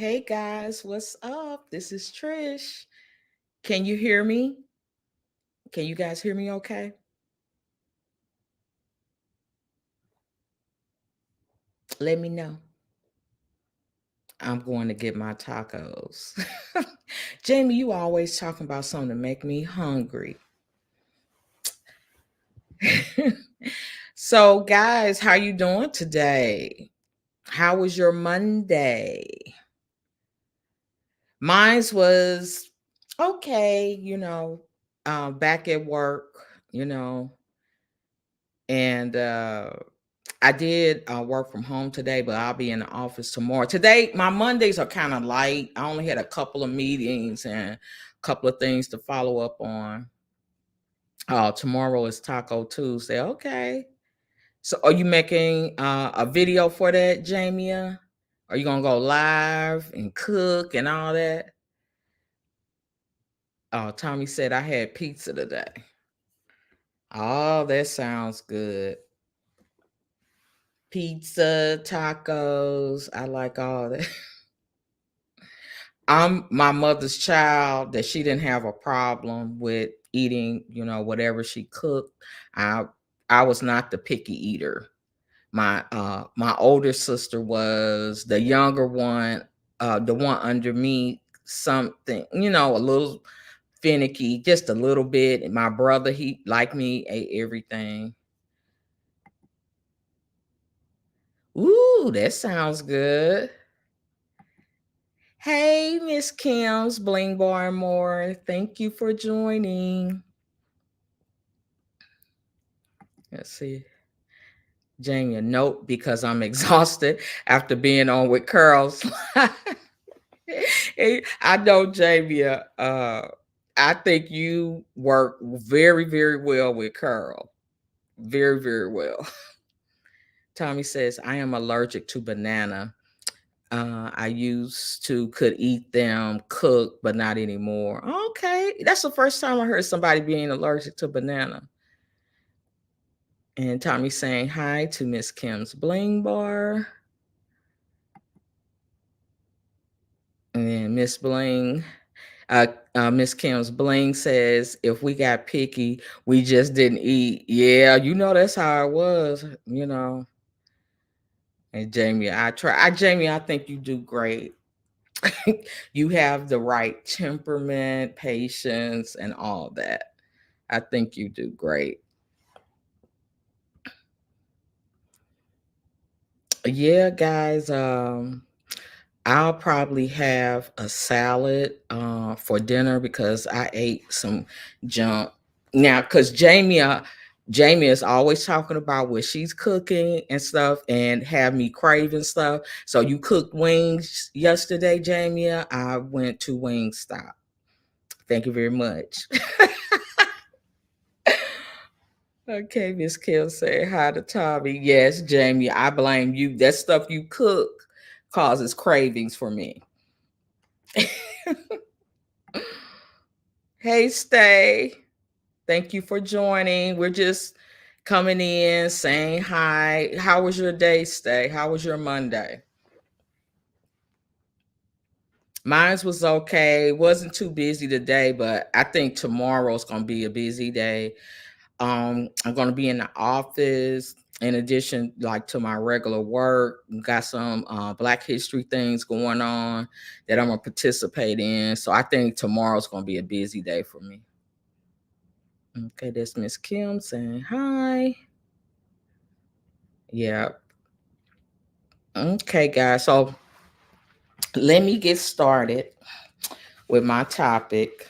Hey guys, what's up? This is Trish. Can you hear me? Can you guys hear me okay? Let me know. I'm going to get my tacos. Jamie, you always talking about something to make me hungry. So, guys, how you doing today? How was your Monday? Mine's was okay, back at work, you know, and I did work from home today, but I'll be in the office tomorrow. Today, my Mondays are kind of light. I only had a couple of meetings and a couple of things to follow up on. Tomorrow is Taco Tuesday. Okay. So, are you making a video for that, Jamia? Are you gonna go live and cook and all that? Oh, Tommy said I had pizza today. Oh, that sounds good. Pizza, tacos. I like all that. I'm my mother's child that she didn't have a problem with eating, whatever she cooked. I I was not the picky eater. My older sister was, the younger one, the one under me, something, a little finicky, just a little bit. And my brother, he like me, ate everything. Ooh, that sounds good. Hey, Miss Kim's Bling Bar and More. Thank you for joining. Let's see. Jamie, a note because I'm exhausted after being on with Curls. I know, Jamie. I think you work very, very well with Curl. Very, very well. Tommy says, I am allergic to banana. I used to could eat them cooked, but not anymore. Okay. That's the first time I heard somebody being allergic to banana. And Tommy saying hi to Miss Kim's Bling Bar. And Miss Bling, Miss Kim's Bling says, if we got picky, we just didn't eat. Yeah, that's how it was. And Jamie, Jamie, I think you do great. You have the right temperament, patience, and all that. I think you do great. Yeah, guys. I'll probably have a salad for dinner because I ate some junk. Now, because Jamie is always talking about what she's cooking and stuff and have me craving stuff. So you cooked wings yesterday, Jamie. I went to Wingstop. Thank you very much. Okay, Miss Kim said hi to Tommy. Yes, Jamie, I blame you. That stuff you cook causes cravings for me. Hey, Stay. Thank you for joining. We're just coming in, saying hi. How was your day, Stay? How was your Monday? Mine's was okay. Wasn't too busy today, but I think tomorrow's gonna be a busy day. I'm gonna be in the office in addition, like to my regular work. Got some Black History things going on that I'm gonna participate in. So I think tomorrow's gonna be a busy day for me. Okay, that's Miss Kim saying hi. Yeah. Okay, guys. So let me get started with my topic.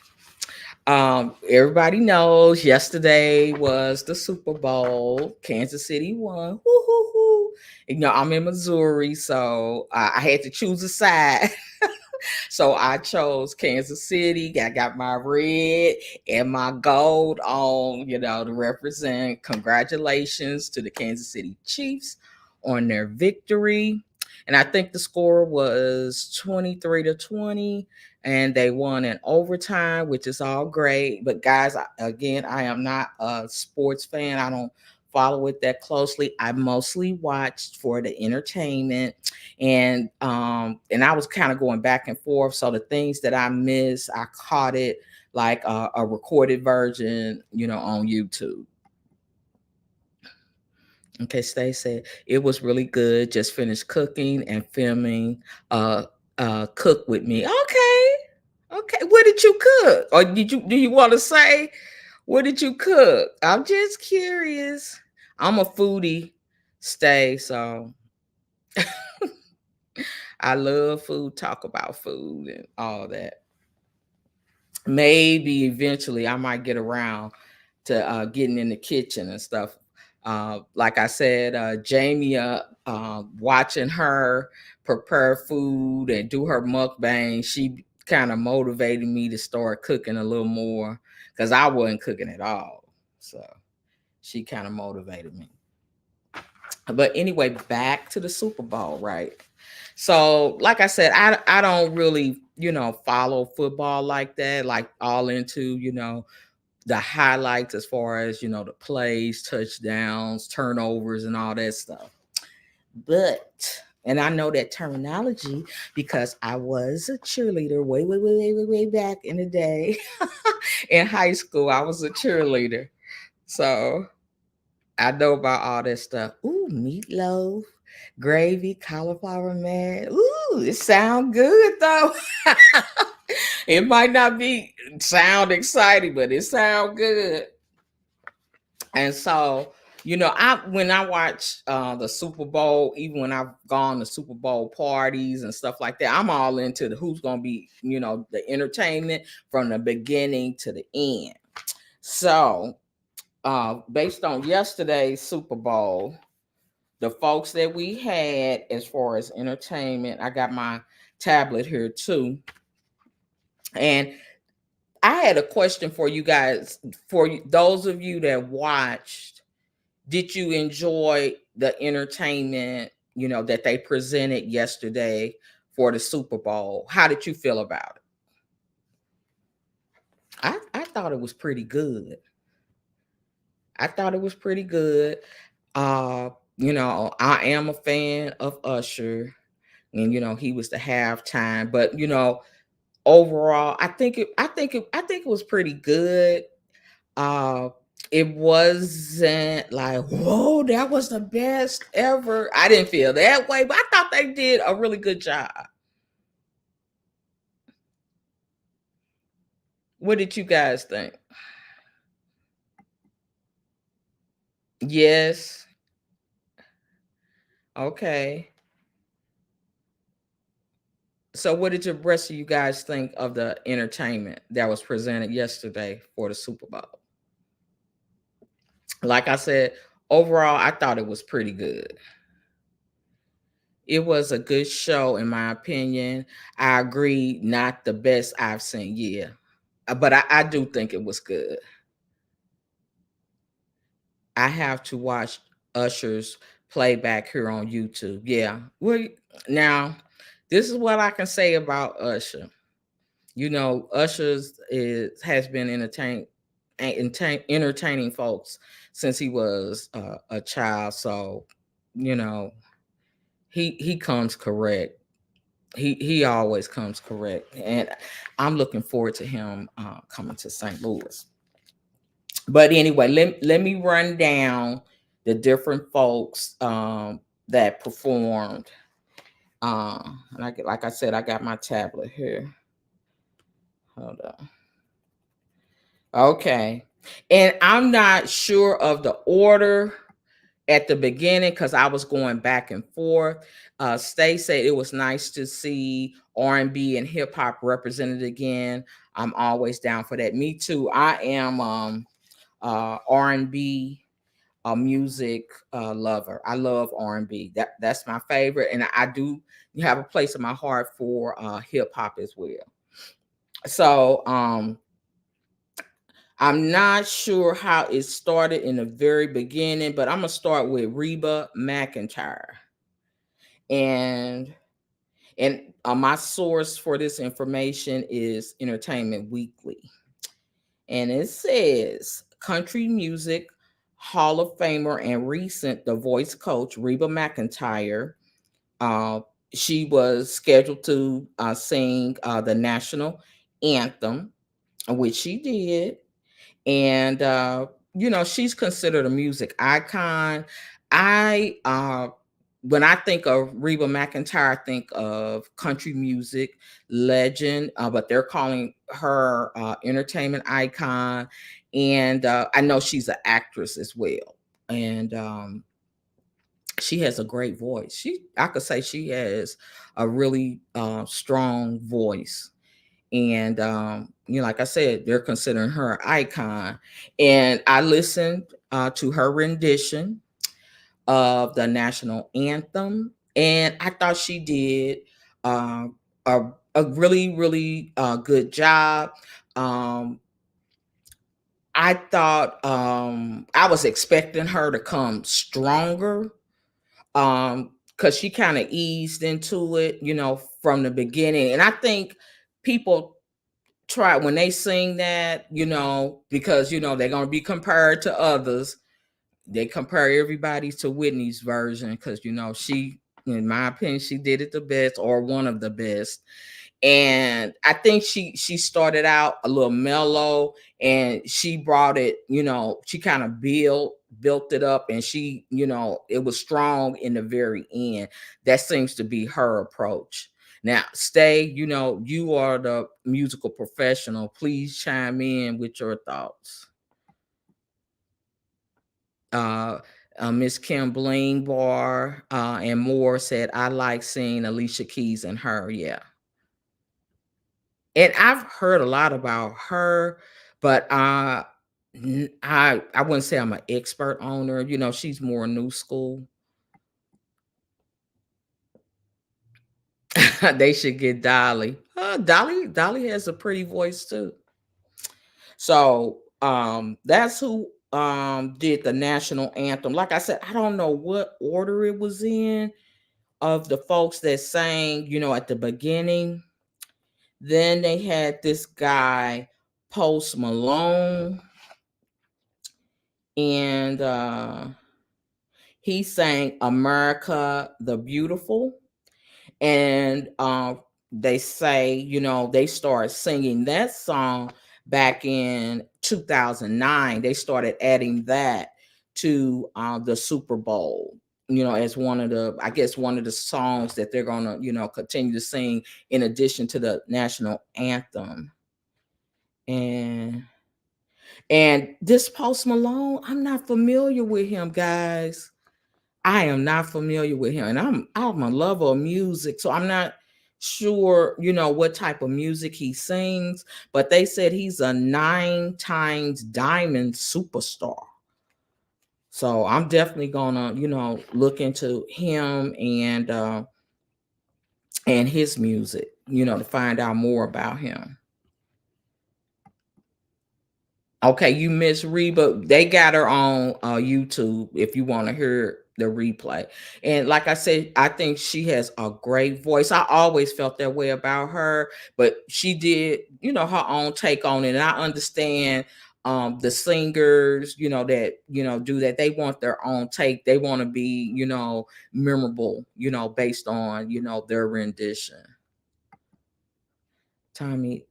Everybody knows yesterday was the Super Bowl. Kansas City won. Woo-hoo-hoo. I'm in Missouri, so I had to choose a side. So I chose Kansas City. I got my red and my gold on, to represent. Congratulations to the Kansas City Chiefs on their victory. And I think the score was 23-20, and they won in overtime, which is all great. But guys, again, I am not a sports fan. I don't follow it that closely. I mostly watched for the entertainment, and I was kind of going back and forth. So the things that I missed, I caught it like a recorded version, on YouTube. Okay, Stay said it was really good. Just finished cooking and filming. Cook with me. Okay, okay. What did you cook, or do you want to say what did you cook? I'm just curious. I'm a foodie, Stay, so I love food. Talk about food and all that. Maybe eventually I might get around to getting in the kitchen and stuff. Like I said, Jamie, watching her prepare food and do her mukbang, she kind of motivated me to start cooking a little more because I wasn't cooking at all. So she kind of motivated me. But anyway, back to the Super Bowl, right? So, like I said, I don't really, follow football like that, like all into, the highlights as far as, the plays, touchdowns, turnovers, and all that stuff. And I know that terminology because I was a cheerleader way back in the day. In high school, I was a cheerleader. So I know about all that stuff. Ooh, meatloaf, gravy, cauliflower mash. Ooh, it sounds good though. It might not be sound exciting, but it sounds good. And so, I when I watch the Super Bowl, even when I've gone to Super Bowl parties and stuff like that, I'm all into who's gonna be, the entertainment from the beginning to the end. So based on yesterday's Super Bowl, the folks that we had as far as entertainment, I got my tablet here too. And I had a question for you guys, for those of you that watched. Did you enjoy the entertainment, that they presented yesterday for the Super Bowl? How did you feel about it? I thought it was pretty good. I thought it was pretty good. Uh, I am a fan of Usher, and he was the halftime, but overall, I think it was pretty good. Uh it wasn't like, whoa, that was the best ever. I didn't feel that way, but I thought they did a really good job. What did you guys think? Yes. Okay. So what did the rest of you guys think of the entertainment that was presented yesterday for the Super Bowl? Like I said, overall, I thought it was pretty good. It was a good show, in my opinion. I agree, not the best I've seen. Yeah, but I do think it was good. I have to watch Usher's playback here on YouTube. Yeah. Well, now this is what I can say about Usher. Usher's has been entertaining folks since he was a child. So, you know, he comes correct. He always comes correct, and I'm looking forward to him coming to St. Louis. But anyway, let me run down the different folks that performed. And like I said, I got my tablet here. Hold on. Okay, and I'm not sure of the order at the beginning because I was going back and forth. Stay said it was nice to see R&B and hip hop represented again. I'm always down for that. Me too. I am R&B music lover. I love R&B. That's my favorite, and I do have a place in my heart for hip hop as well. So I'm not sure how it started in the very beginning, but I'm gonna start with Reba McEntire. And my source for this information is Entertainment Weekly. And it says country music Hall of Famer and recent The Voice coach Reba McEntire. Uh, she was scheduled to sing the national anthem, which she did. And she's considered a music icon. I When I think of Reba McEntire, I think of country music legend, but they're calling her entertainment icon. And I know she's an actress as well. And she has a great voice. I could say she has a really strong voice. And like I said, they're considering her an icon. And I listened to her rendition of the national anthem, and I thought she did uh, a really, really good job. Um, I thought I was expecting her to come stronger, because she kind of eased into it, from the beginning. And I think people try when they sing that, because they're gonna be compared to others. They compare everybody to Whitney's version because she, in my opinion, she did it the best or one of the best. And I think she started out a little mellow, and she brought it, she kind of built it up, and she, it was strong in the very end. That seems to be her approach. Now, Stay, you are the musical professional. Please chime in with your thoughts. uh Miss Kim Bling Bar and more said, I like seeing Alicia Keys and her. Yeah. And I've heard a lot about her, but I wouldn't say I'm an expert on her. She's more new school. They should get Dolly. Dolly has a pretty voice too. So that's who did the national anthem. Like I said, I don't know what order it was in of the folks that sang, at the beginning. Then they had this guy, Post Malone, and he sang America the Beautiful. And they say, they started singing that song back in 2009. They started adding that to the Super Bowl, as one of the songs that they're going to, continue to sing in addition to the national anthem. And this Post Malone, I'm not familiar with him, guys. I am not familiar with him, and I'm a lover of music, so I'm not sure, what type of music he sings. But they said he's a 9 times diamond superstar. So I'm definitely gonna, look into him and his music, to find out more about him. Okay, you miss Reba. They got her on YouTube if you want to hear the replay. And like I said, I think she has a great voice. I always felt that way about her, but she did, her own take on it. And I understand the singers, that, do that. They want their own take. They want to be, memorable, based on, their rendition. Tommy,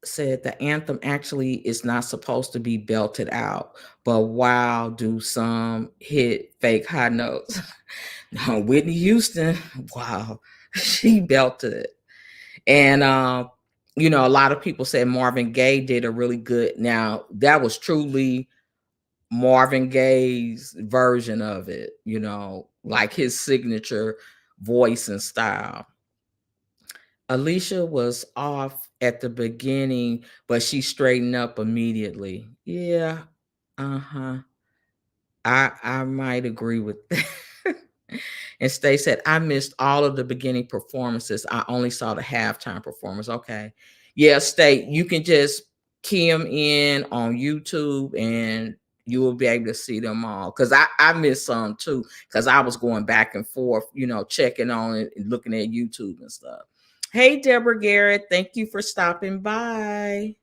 said the anthem actually is not supposed to be belted out, but wow, do some hit fake high notes. No, Whitney Houston, wow, she belted it. And a lot of people said Marvin Gaye did a really good. Now, that was truly Marvin Gaye's version of it, like his signature voice and style. Alicia was off at the beginning, but she straightened up immediately. Yeah. Uh-huh. I might agree with that. And Stay said, I missed all of the beginning performances. I only saw the halftime performance. Okay. Yeah, Stay, you can just key them in on YouTube and you will be able to see them all. Because I missed some too, because I was going back and forth, checking on it and looking at YouTube and stuff. Hey, Deborah Garrett, thank you for stopping by.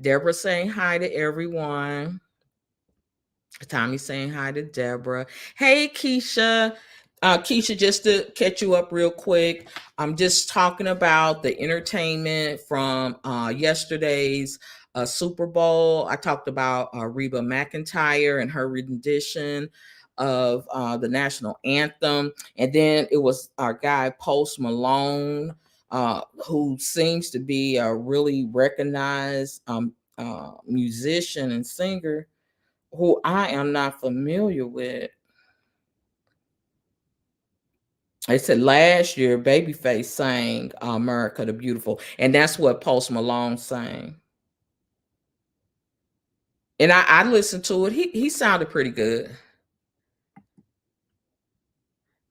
Deborah saying hi to everyone. Tommy saying hi to Deborah. Hey, Keisha. Keisha, just to catch you up real quick, I'm just talking about the entertainment from yesterday's Super Bowl. I talked about Reba McEntire and her rendition of the national anthem. And then it was our guy, Post Malone, who seems to be a really recognized musician and singer who I am not familiar with. They said last year Babyface sang America the Beautiful, and that's what Post Malone sang. And I listened to it. He sounded pretty good.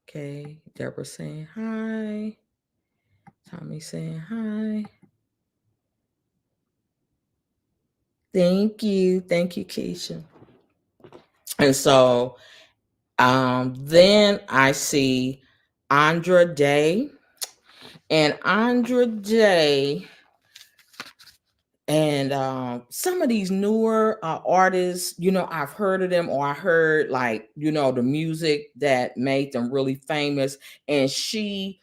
Okay, Deborah saying hi. Tommy saying hi. Thank you. Thank you, Keisha. And so then I see Andra Day. And Andra Day and some of these newer artists, I've heard of them, or I heard like, the music that made them really famous. And she,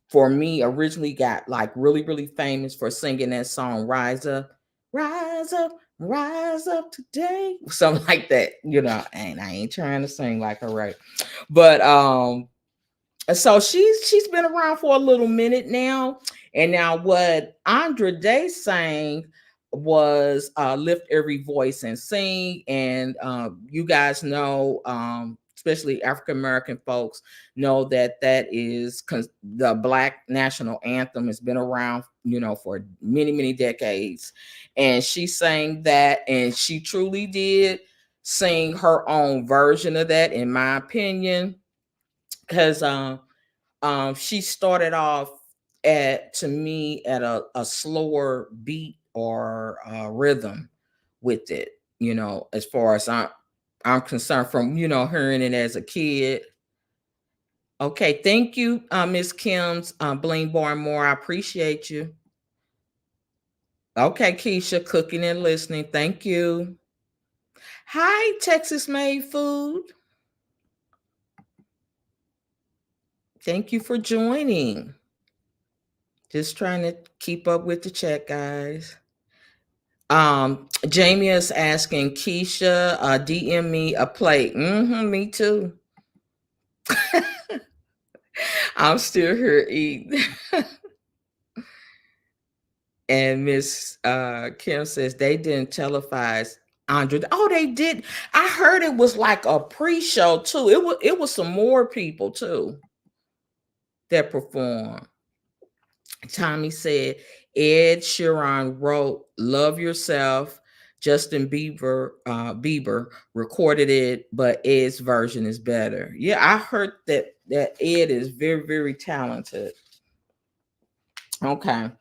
for me, originally got like really, really famous for singing that song, Rise Up, Rise Up Today, something like that, and I ain't trying to sing like her, right? But so she's been around for a little minute now. And now what Andra Day sang was Lift Every Voice and Sing. And you guys know, especially African American folks know that is the Black national anthem. Has been around, for many, many decades. And she sang that, and she truly did sing her own version of that, in my opinion, because she started off to me at a slower beat or rhythm with it, as far as I'm concerned, from hearing it as a kid. Okay, thank you, Miss Kim's Bling Barmore. I appreciate you. Okay, Keisha, cooking and listening. Thank you. Hi, Texas Made Food. Thank you for joining. Just trying to keep up with the chat, guys. Jamie is asking Keisha, DM me a plate. Me too. I'm still here eating. And Miss Kim says they didn't televise Andre. Oh, they did. I heard it was like a pre-show too. It was some more people too that performed. Tommy said Ed Sheeran wrote "Love Yourself." Justin Bieber recorded it, but Ed's version is better. Yeah, I heard that Ed is very, very talented. Okay.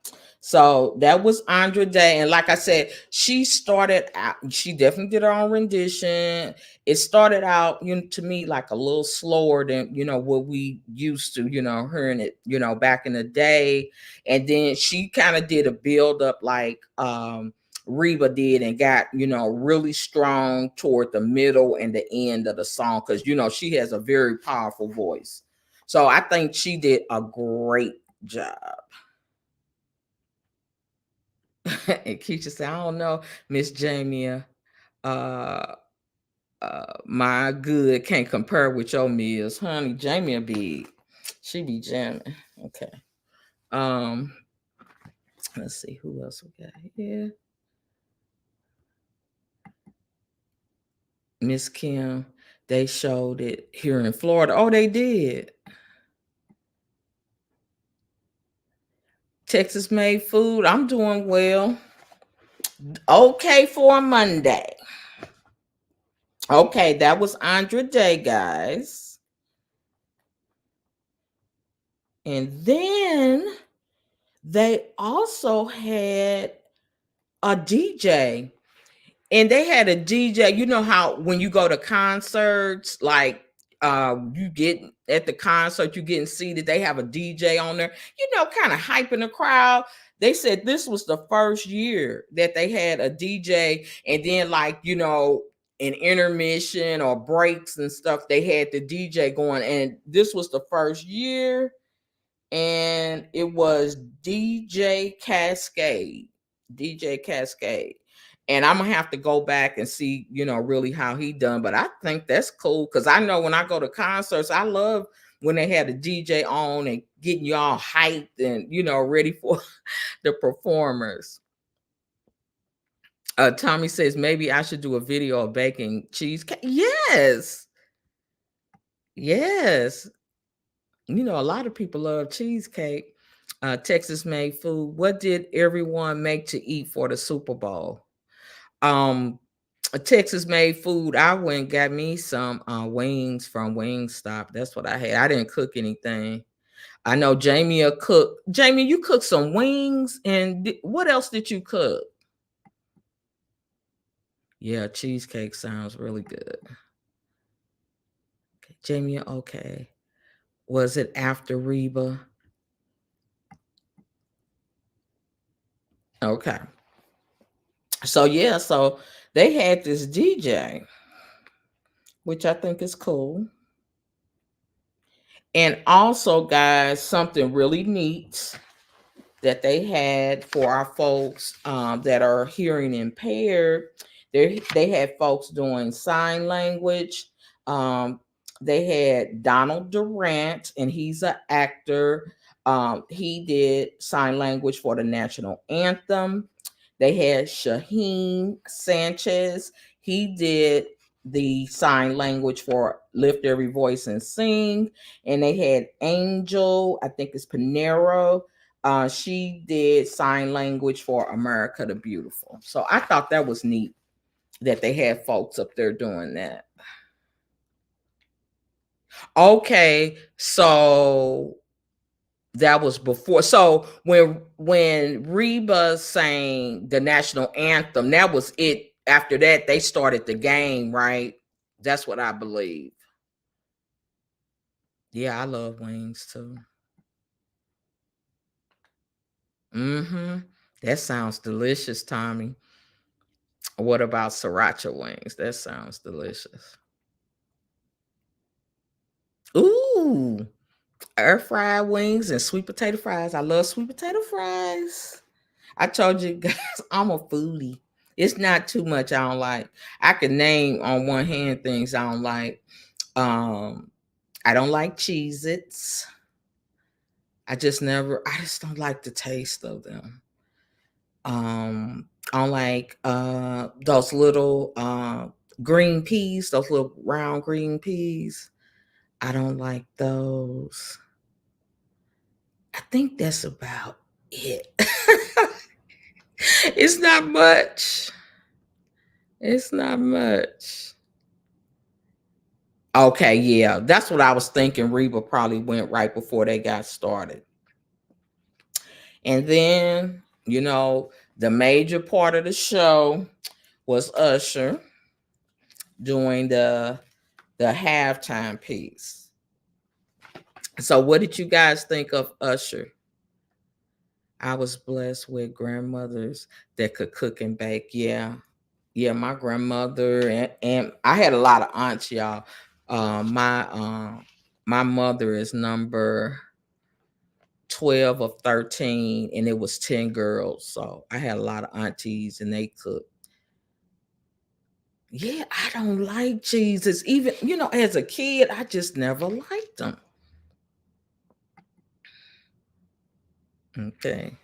So that was Andra Day. And like I said, she started out, she definitely did her own rendition. It started out, to me like a little slower than, what we used to, hearing it, back in the day. And then she kind of did a build up like Reba did, and got, really strong toward the middle and the end of the song. Cause, she has a very powerful voice. So I think she did a great job. And Keisha said, I don't know, Miss Jamie. My good can't compare with your meals, honey. Jamie she be jamming. Okay. Um, let's see who else we got here. Miss Kim, they showed it here in Florida. Oh, they did. Texas Made Food. I'm doing well. Okay for a Monday. Okay, that was Andra Day, guys. And then they also had a DJ. And they had a DJ. You know how when you go to concerts, like you get at the concert, you getting seated, they have a DJ on there, kind of hyping the crowd. They said this was the first year that they had a DJ, and then like, in intermission or breaks and stuff, they had the DJ going. And this was the first year, and it was DJ Cascade. DJ Cascade. And I'm gonna have to go back and see, really how he done. But I think that's cool because I know when I go to concerts, I love when they had the DJ on and getting you all hyped and ready for the performers. Tommy says maybe I should do a video of baking cheesecake. Yes. Yes. A lot of people love cheesecake. Texas made food. What did everyone make to eat for the Super Bowl? Texas made food. I went and got me some wings from Wingstop. That's what I had. I didn't cook anything. I know Jamie will cook. Jamie, you cooked some wings, and what else did you cook? Yeah, cheesecake sounds really good. Okay, Jamie, okay. Was it after Reba? Okay. So they had this DJ, which I think is cool. And also, guys, something really neat that they had for our folks that are hearing impaired. They had folks doing sign language. They had Donald Durant, and he's an actor. He did sign language for the national anthem. They had Shaheen Sanchez. He did the sign language for Lift Every Voice and Sing. And they had Angel, I think it's Panero. She did sign language for America the Beautiful. So I thought that was neat that they had folks up there doing that. Okay, so that was before. So when Reba sang the national anthem, that was it. After that, they started the game, right? That's what I believe. Yeah, I love wings too. Mm-hmm. That sounds delicious, Tommy. What about sriracha wings? That sounds delicious. Ooh, air fried wings and sweet potato fries. I love sweet potato fries. I told you guys I'm a foodie. It's not too much I don't like. I can name on one hand things I don't like. I don't like Cheez-Its. I just don't like the taste of them. I don't like those little green peas, those little round green peas. I don't like those. I think that's about it. It's not much. It's not much. Okay, yeah. That's what I was thinking. Reba probably went right before they got started. And then, the major part of the show was Usher doing the halftime piece. So what did you guys think of Usher? I was blessed with grandmothers that could cook and bake. Yeah. Yeah, my grandmother and I had a lot of aunts, y'all. My mother is number 12 of 13, and it was 10 girls. So I had a lot of aunties and they cooked. Yeah, I don't like cheeses. Even, as a kid, I just never liked them. Okay.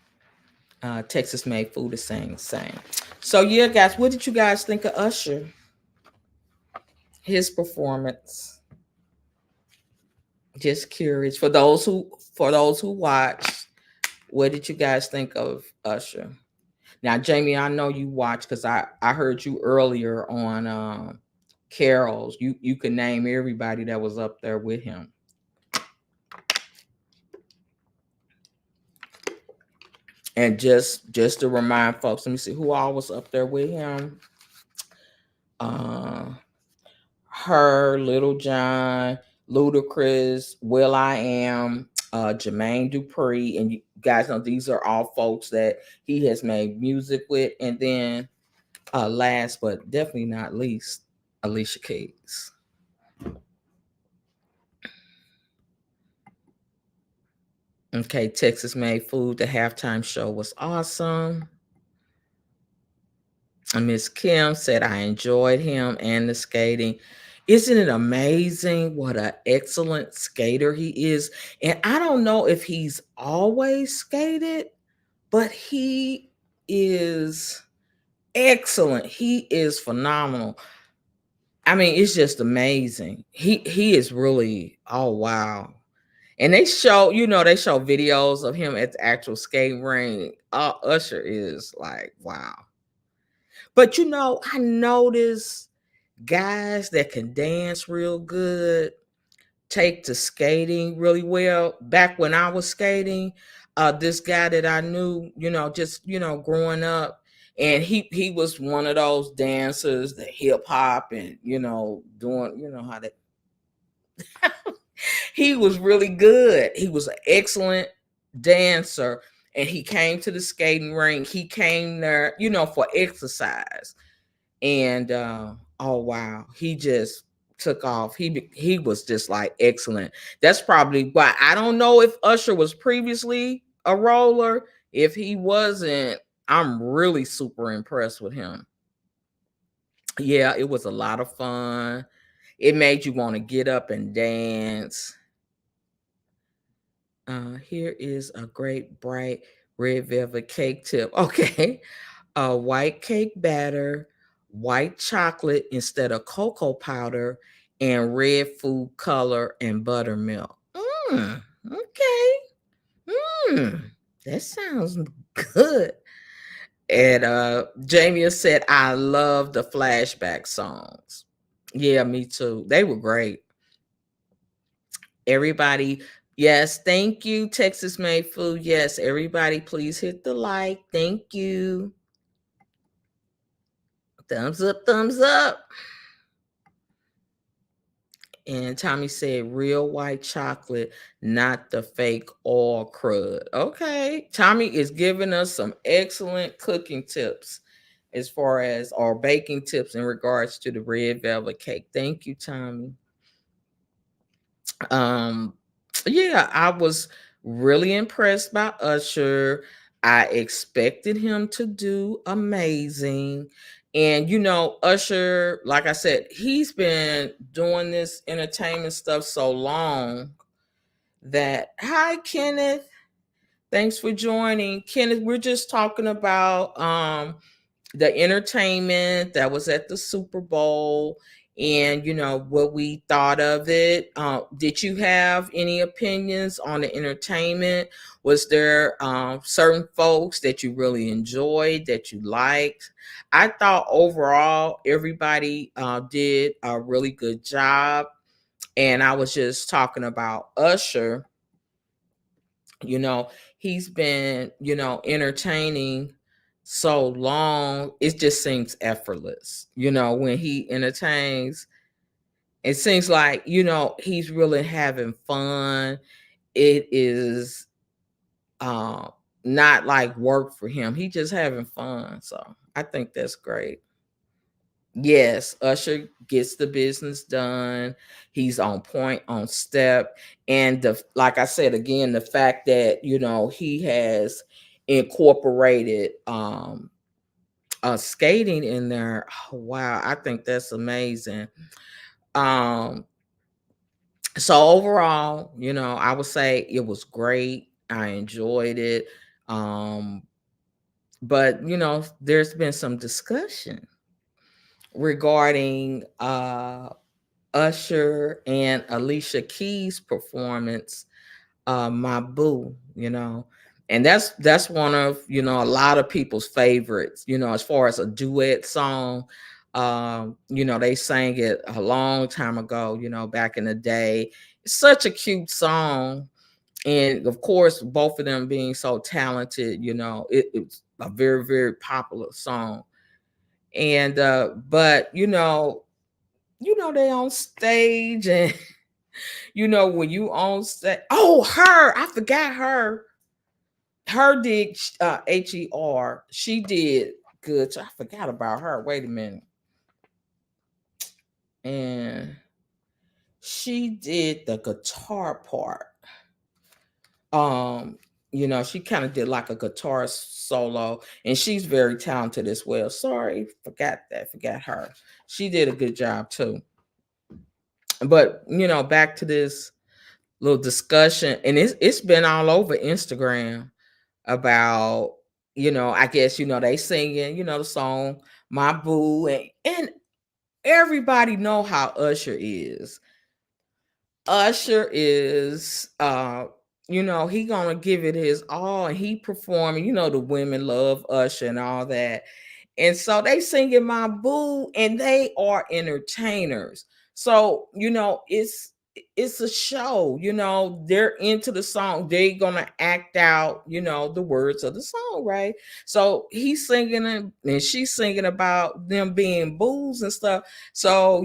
Texas made food the same. So yeah, guys, what did you guys think of Usher? His performance. Just curious. For those who watched, what did you guys think of Usher? Now, Jamie, I know you watched because I heard you earlier on Carol's. You can name everybody that was up there with him. And just to remind folks, let me see who all was up there with him. Her, Little John, Ludacris, Will I Am, Jermaine Dupri, and you guys know these are all folks that he has made music with. And then last but definitely not least, Alicia Keys. Okay, Texas Made Food. The halftime show was awesome. And Miss Kim said, I enjoyed him and the skating. Isn't it amazing what an excellent skater he is? And I don't know if he's always skated, but he is excellent. He is phenomenal. I mean, it's just amazing. He is really, oh wow. And they show, they show videos of him at the actual skating ring. Usher is like, wow. But I notice guys that can dance real good take to skating really well. Back when I was skating, this guy that I knew, just growing up, and he was one of those dancers, the hip hop, and doing how that he was really good. He was an excellent dancer, and he came to the skating rink. He came there, for exercise. And oh wow, he just took off. He was just like excellent. That's probably why I don't know if Usher was previously a roller. If he wasn't, I'm really super impressed with him. Yeah, it was a lot of fun. It made you want to get up and dance. Here is a great bright red velvet cake tip. Okay. White cake batter, white chocolate instead of cocoa powder, and red food color and buttermilk. Okay. Mm, that sounds good. And Jamie said, I love the flashback songs. Yeah, me too. They were great. Everybody, yes, thank you, Texas Made Food. Yes, everybody, please hit the like. Thank you. Thumbs up, thumbs up. And Tommy said, real white chocolate, not the fake oil crud. Okay. Tommy is giving us some excellent cooking tips as far as our baking tips in regards to the red velvet cake. Thank you, Tommy. Um, yeah, I was really impressed by Usher. I expected him to do amazing. And Usher, like I said, he's been doing this entertainment stuff so long that hi Kenneth. Thanks for joining. Kenneth, we're just talking about the entertainment that was at the Super Bowl and what we thought of it. Did you have any opinions on the entertainment? Was there certain folks that you really enjoyed, that you liked? I thought overall everybody did a really good job, and I was just talking about Usher. He's been entertaining so long, it just seems effortless. When he entertains, it seems like he's really having fun. It is uh not like work for him. He just having fun, so I think that's great. Yes, Usher gets the business done. He's on point, on step. And like I said again, the fact that he has incorporated skating in there. Oh, wow, I think that's amazing. Um so overall, I would say it was great. I enjoyed it. Um but there's been some discussion regarding Usher and Alicia Keys' performance, "My Boo," and that's one of a lot of people's favorites. As far as a duet song, they sang it a long time ago. Back in the day, it's such a cute song, and of course, both of them being so talented, it's a very very popular song. And but they on stage and when you on stage, oh her, I forgot her did HER. She did good. I forgot about her. Wait a minute. and she did the guitar part. Um, she kind of did like a guitar solo, and she's very talented as well. Sorry, forgot her. She did a good job too. But back to this little discussion, and it's been all over Instagram about I guess they singing the song "My Boo," and everybody know how Usher is he gonna give it his all, and he performing. The women love Usher and all that, and so they singing "My Boo," and they are entertainers. So it's a show. They're into the song. They're gonna act out the words of the song, right? So he's singing and she's singing about them being booze and stuff. So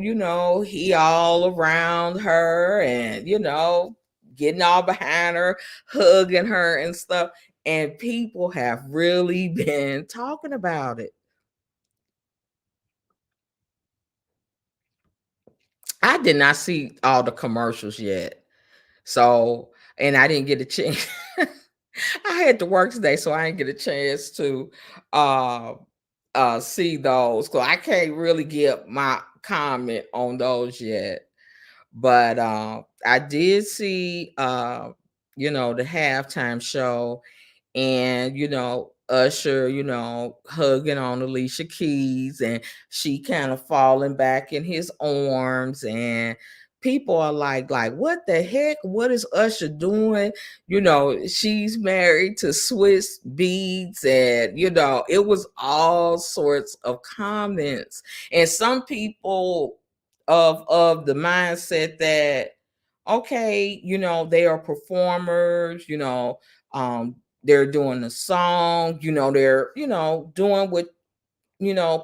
he all around her, and getting all behind her, hugging her and stuff. And people have really been talking about it. I did not see all the commercials yet. So, and I didn't get a chance. I had to work today, so I didn't get a chance to uh see those. So I can't really give my comment on those yet. But I did see the halftime show, and Usher hugging on Alicia Keys, and she kind of falling back in his arms, and people are like what the heck, what is Usher doing? She's married to Swiss Beats, and it was all sorts of comments, and some people of the mindset that okay, they are performers, they're doing the song, they're, doing what,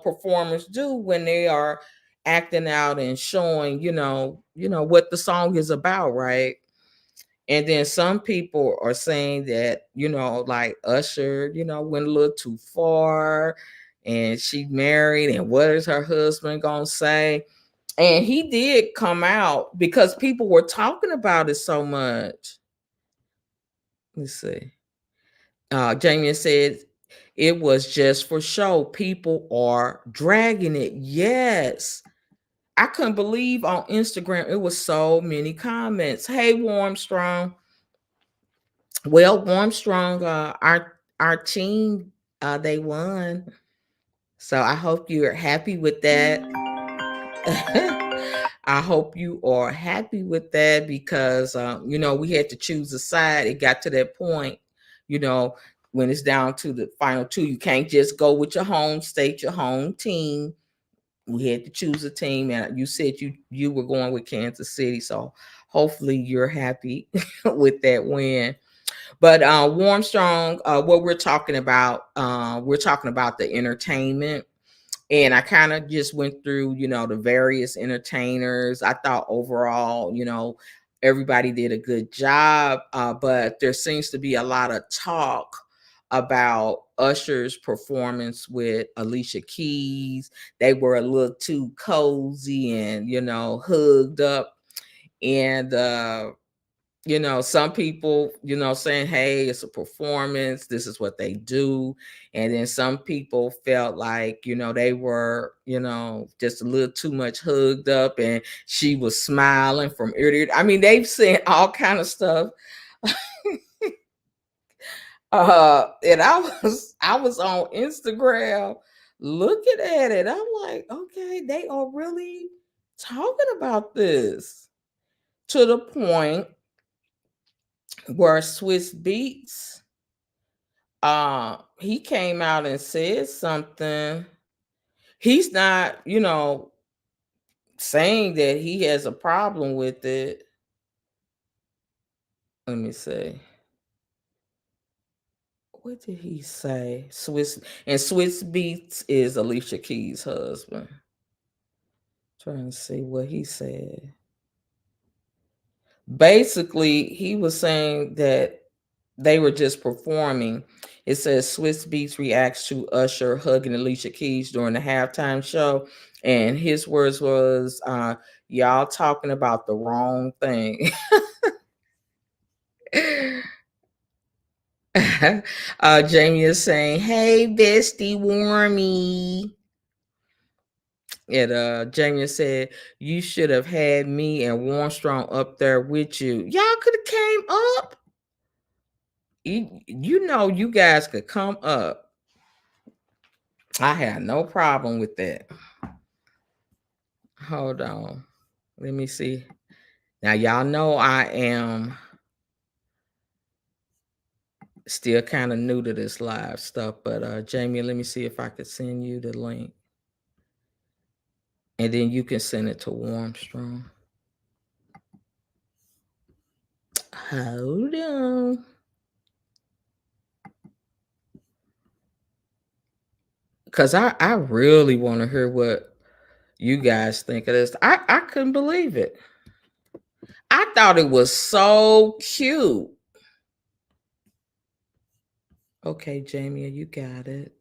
performers do when they are acting out and showing, what the song is about, right? And then some people are saying that, like Usher, went a little too far, and she married, and what is her husband gonna say? And he did come out because people were talking about it so much. Let's see. Jamie said it was just for show. People are dragging it. Yes. I couldn't believe on Instagram it was so many comments. Hey, Warmstrong. Well, Warmstrong, our team, they won. So I hope you're happy with that. I hope you are happy with that because we had to choose a side. It got to that point, you know, when it's down to the final two, you can't just go with your home state, your home team. We had to choose a team, and you said you were going with Kansas City, so hopefully you're happy with that win. But Warm Strong, what we're talking about the entertainment, and I kind of just went through, the various entertainers. I thought overall, everybody did a good job, but there seems to be a lot of talk about Usher's performance with Alicia Keys. They were a little too cozy and, hugged up. And some people, saying, hey, it's a performance, this is what they do. And then some people felt like, they were, just a little too much hugged up, and she was smiling from ear to ear. I mean, they've said all kind of stuff. And I was on Instagram looking at it. I'm like, okay, they are really talking about this to the point where Swiss Beats, he came out and said something. He's not, saying that he has a problem with it. Let me see. What did he say? Swiss Beats is Alicia Keys' husband. Trying to see what he said. Basically, he was saying that they were just performing. It says Swiss Beats reacts to Usher hugging Alicia Keys during the halftime show. And his words was, y'all talking about the wrong thing. Jamie is saying, hey, bestie, warmy. And Jamie said, you should have had me and Warmstrong up there with you. Y'all could have came up. You know, you guys could come up. I had no problem with that. Hold on. Let me see. Now, y'all know I am still kind of new to this live stuff, but Jamie, let me see if I could send you the link. And then you can send it to Warmstrong. Hold on. Because I really want to hear what you guys think of this. I couldn't believe it. I thought it was so cute. Okay, Jamie, you got it.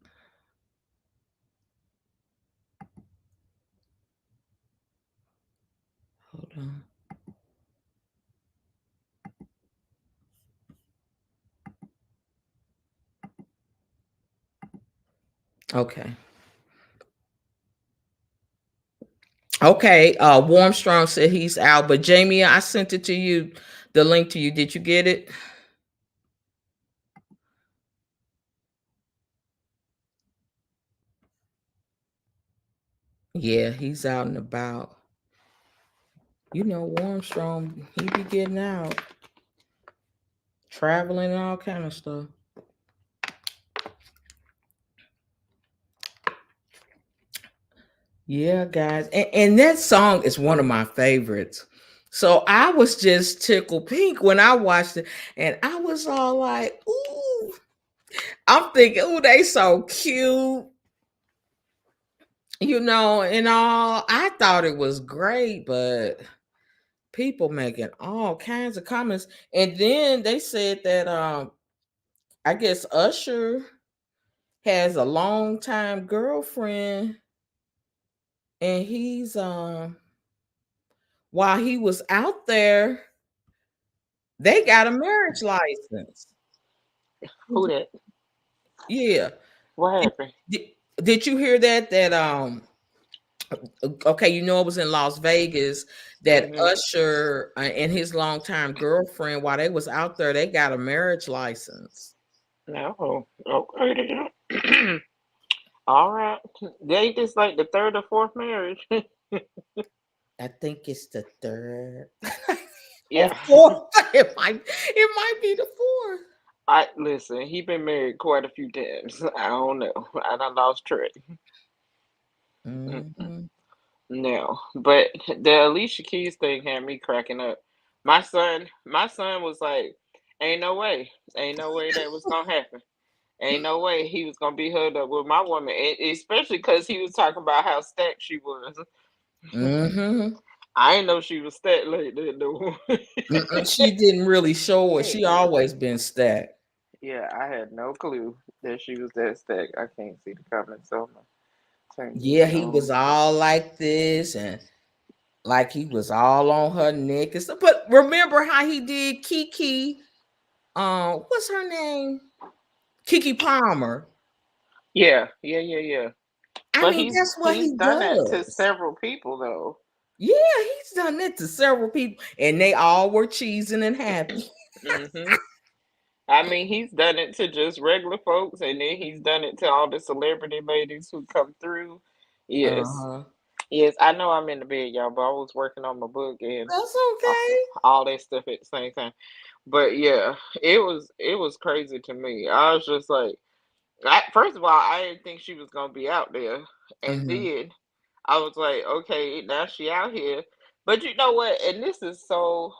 Hold on. Okay. Okay. Warmstrong said he's out, but Jamie, I sent it to you, the link to you. Did you get it? Yeah, he's out and about. You know, Warmstrong, he be getting out, traveling and all kind of stuff. Yeah, guys. And that song is one of my favorites. So I was just tickled pink when I watched it. And I was all like, ooh. I'm thinking, ooh, they so cute. You know, and all. I thought it was great, but people making all kinds of comments. And then they said that I guess Usher has a longtime girlfriend, and he's while he was out there, they got a marriage license. Who that? Yeah. What Did, happened? did, did you hear that? Okay, you know it was in Las Vegas that Mm-hmm. Usher and his longtime girlfriend, while they was out there, they got a marriage license. No. Okay. Then. All right. They just like the third or fourth marriage. I think it's the third or Yeah. fourth. It might be the fourth. I listen. He been married quite a few times. I don't know. I done lost track. Mm-mm. Mm-hmm. No, but the Alicia Keys thing had me cracking up. My son was like, "Ain't no way, ain't no way that was gonna happen. Ain't no way he was gonna be hooked up with my woman." Especially because he was talking about how stacked she was. Mm-hmm. I didn't know she was stacked like that though. She didn't really show it. She Yeah, always been stacked. yeah, I had no clue that she was that stacked. I can't see the comments, so I'm gonna turn Yeah, these he was on. all like this and like he was all on her neck and stuff. But remember how he did Kiki? What's her name? Kiki Palmer. Yeah, yeah, yeah, yeah. I But mean, he's that's what he's he done that to does. several people though. Yeah, he's done that to several people, and they all were cheesing and happy. Hmm. I mean, he's done it to just regular folks, and then he's done it to all the celebrity ladies who come through. Yes, Uh-huh. yes, I know I'm in the bed, y'all, but I was working on my book and That's all, okay. all that stuff at the same time. But yeah, it was crazy to me. I was just like, first of all, I didn't think she was gonna be out there, and Mm-hmm. then I was like, okay, now she out here. But you know what? And this is so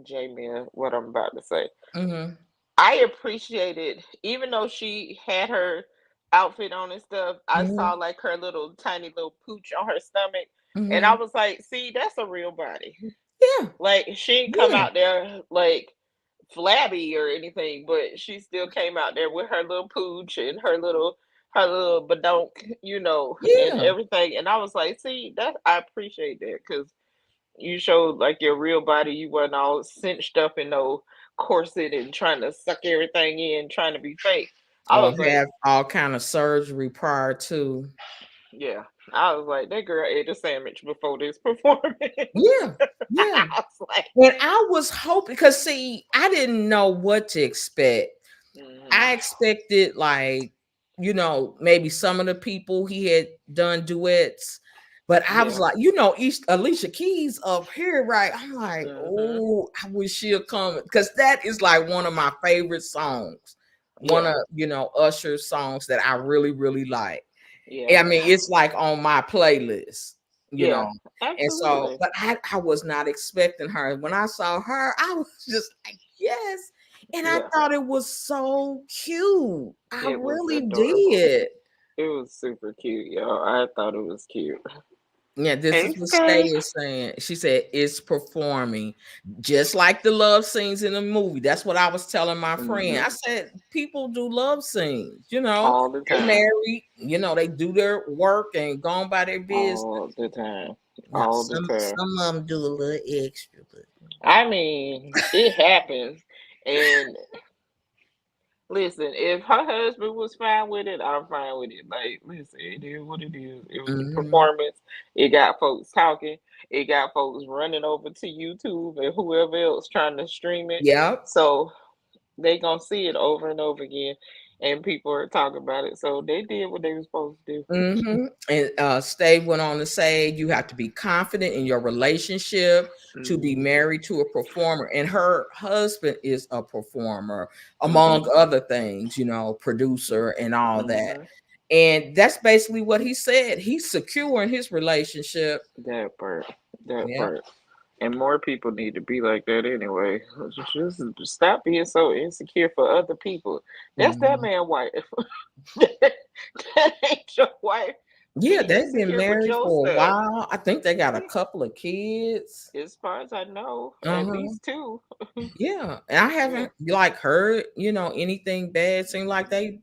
Jamie, what I'm about to say. Mm-hmm. I appreciated, even though she had her outfit on and stuff, I Mm-hmm. saw like her little tiny little pooch on her stomach. And I Mm-hmm. was like, see, that's a real body. Yeah. Like, she didn't come Yeah. out there like flabby or anything, but she still came out there with her little pooch and her little badonk, and Yeah. everything. And I was like, see, that I appreciate that because you showed like your real body. You wasn't all cinched up in no corset and trying to suck everything in, trying to be fake. I Or was like, have all kind of surgery prior to. yeah. I was like, that girl ate a sandwich before this performance. Yeah. Yeah. I was like, And I was hoping because see, I didn't know what to expect. mhm, I expected like, maybe some of the people he had done duets, but I was yeah, like, East Alicia Keys up here, right? I'm like, mhm, oh, I wish she'll come because that is like one of my favorite songs. One yeah, of Usher's songs that I really, really like. yeah, I mean, it's like on my playlist, you yeah, know. And so, absolutely, but I was not expecting her. When I saw her, I was just like, yes. And I yeah. thought it was so cute. I It was really adorable. did. It was super cute, y'all. I thought it was cute. Yeah, this Hey, is what Stay Stay. is saying. She said it's performing just like the love scenes in the movie. That's what I was telling my friend. Hmm. I said people do love scenes, All the they time. married, they do their work and go on by their business. All the time. Now All the time. some of them do a little extra, but I mean, it happens. And listen, if her husband was fine with it, I'm fine with it. Like, listen, it is what it is. It was a mhm. performance. It got folks talking. It got folks running over to YouTube and whoever else trying to stream it. Yep. So they gonna see it over and over again, and people are talking about it. So they did what they were supposed to do. And Stay went on to say you have to be confident in your relationship to be Hmm. married to a performer. And her husband is a performer, Hmm. among other things, producer and all that. Hmm. And that's basically what he said. He's secure in his relationship. That part. That Yeah. part. And more people need to be like that anyway. Just stop being so insecure for other people. That's that Mhm. man wife. That ain't your wife. Yeah, Be they've been insecure with married your for a stuff. while. I think they got a couple of kids. As far as I know, at Uh-huh. least two. Yeah, and I Yeah. haven't like heard, anything bad. Seem like they,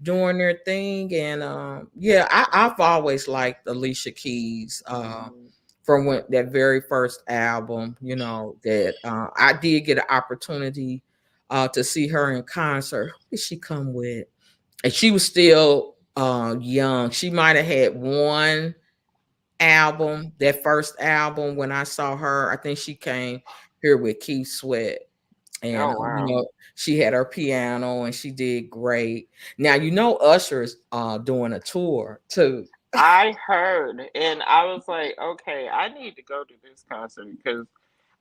doing their thing. And yeah, I've always liked Alicia Keys Hmm. from when that very first album, that I did get an opportunity to see her in concert. Who did she come with? And she was still young. She might have had one album, that first album when I saw her. I think she came here with Keith Sweat. And Oh wow. she had her piano and she did great. Now Usher is doing a tour too. I heard, and I was like, okay, I need to go to this concert because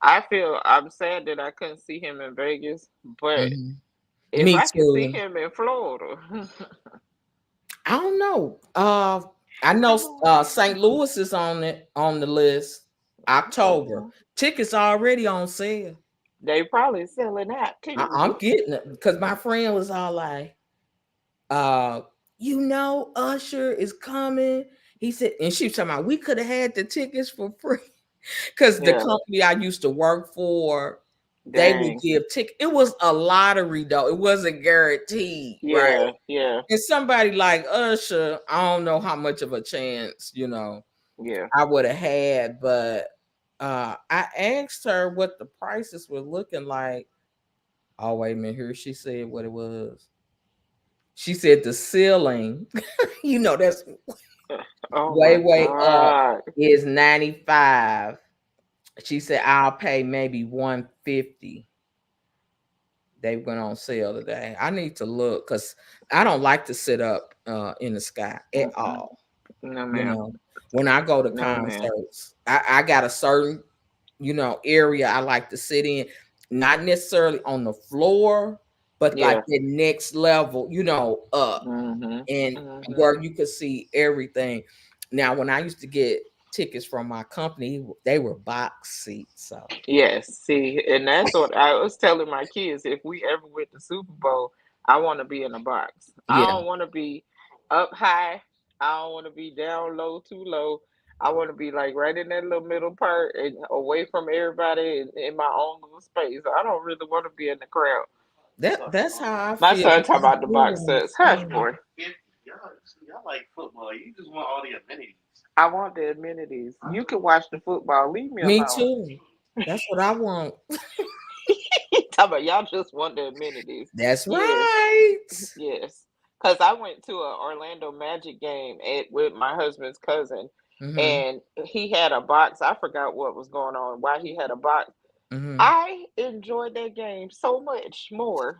I'm sad that I couldn't see him in Vegas, but Mhm. if Me I can see too. him in Florida, I don't know. I know St. Louis is on the list. October okay, tickets already on sale. they probably selling out I'm too. getting it because my friend was all like, uh, Usher is coming. He said, and she was talking about we could have had the tickets for free because the Yeah, company I used to work for, they would dang. give ticket. It was a lottery though. It wasn't guaranteed, right? Yeah, yeah, And somebody like Usher, I don't know how much of a chance, yeah. I would have had, but I asked her what the prices were looking like. Oh, wait a minute, here she said what it was. She said the ceiling, that's Oh way, my way up God. is 95. She said I'll pay maybe 150. They went on sale today. I need to look because I don't like to sit up in the sky at Mm-mm. all. No, You ma'am. know, when I go to No, ma'am. concerts, I got a certain, area I like to sit in, not necessarily on the floor, but like Yeah. the next level, up Mhm. and Mhm. where you could see everything. Now, when I used to get tickets from my company, they were box seats. So Yes, see, and that's what I was telling my kids. If we ever win the Super Bowl, I want to be in a box. I yeah, don't want to be up high. I don't want to be down low, too low. I want to be like right in that little middle part and away from everybody and in my own little space. I don't really want to be in the crowd. that's how I My feel. son talking I about the do box want to sets. Hush, sing. boy. y'all like football. You just want all the amenities. I want the amenities. You can watch the football. Leave me Me alone. too. That's what I want. Talk about y'all just want the amenities. That's Yes, right. yes. Because I went to a Orlando Magic game with my husband's cousin, Mm-hmm. and he had a box. I forgot what was going on. Why he had a box. Mm-hmm. I enjoyed that game so much more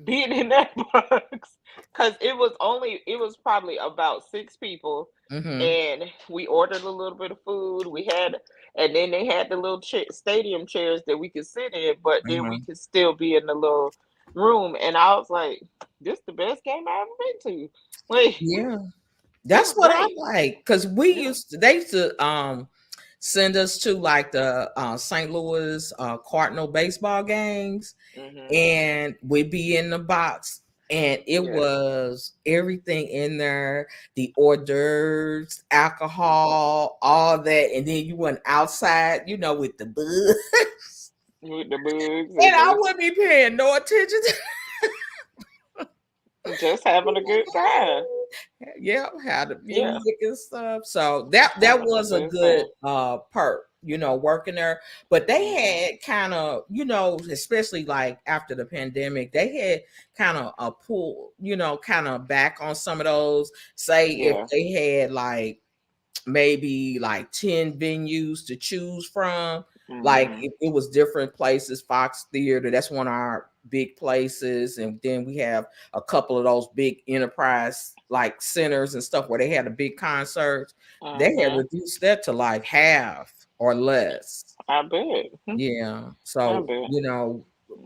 being in that box because it was probably about 6 people, Mm-hmm. and we ordered a little bit of food. And then they had the little stadium chairs that we could sit in, but then we Uh-huh. could still be in the little room. And I was like, "This the best game I ever been to." Like, Yeah. it That's was what I great. like. Cause we Yeah. they used to send us to like the St. Louis Cardinal baseball games, Mhm. and we'd be in the box, and it Yeah. was everything in there, the hors d'oeuvres, Mhm. alcohol, all that, and then you went outside, with the bugs. With the bugs And and I the wouldn't be paying no attention to just having a good time. yeah, had the Yeah. music and stuff. So that Having the was a best good time. perk, working there. But they Mhm. had kind of, especially like after the pandemic, they had kind of a pull, kind of back on some of those. Say if Yeah. they had like maybe like 10 venues to choose from. Like Mhm. it was different places, Fox Theater, that's one of our big places. And then we have a couple of those big enterprise like centers and stuff where they had a big concerts. They had Mhm. reduced that to like half or less. I bet. Yeah. I So, bet.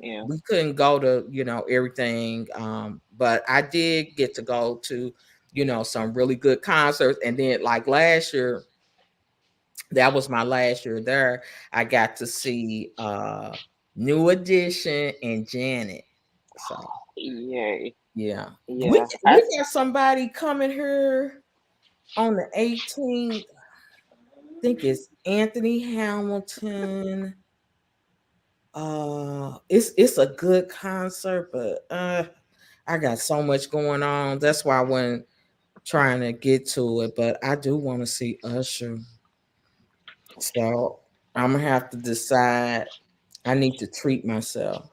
Yeah. we couldn't go to, everything. But I did get to go to, some really good concerts. And then like last year, that was my last year there. I got to see New Edition and Janet. So Yay. yeah. We Yeah. we got somebody coming here on the 18th. I think it's Anthony Hamilton. It's a good concert, but I got so much going on. That's why I wasn't trying to get to it. But I do want to see Usher. So I'm gonna have to decide. I need to treat myself.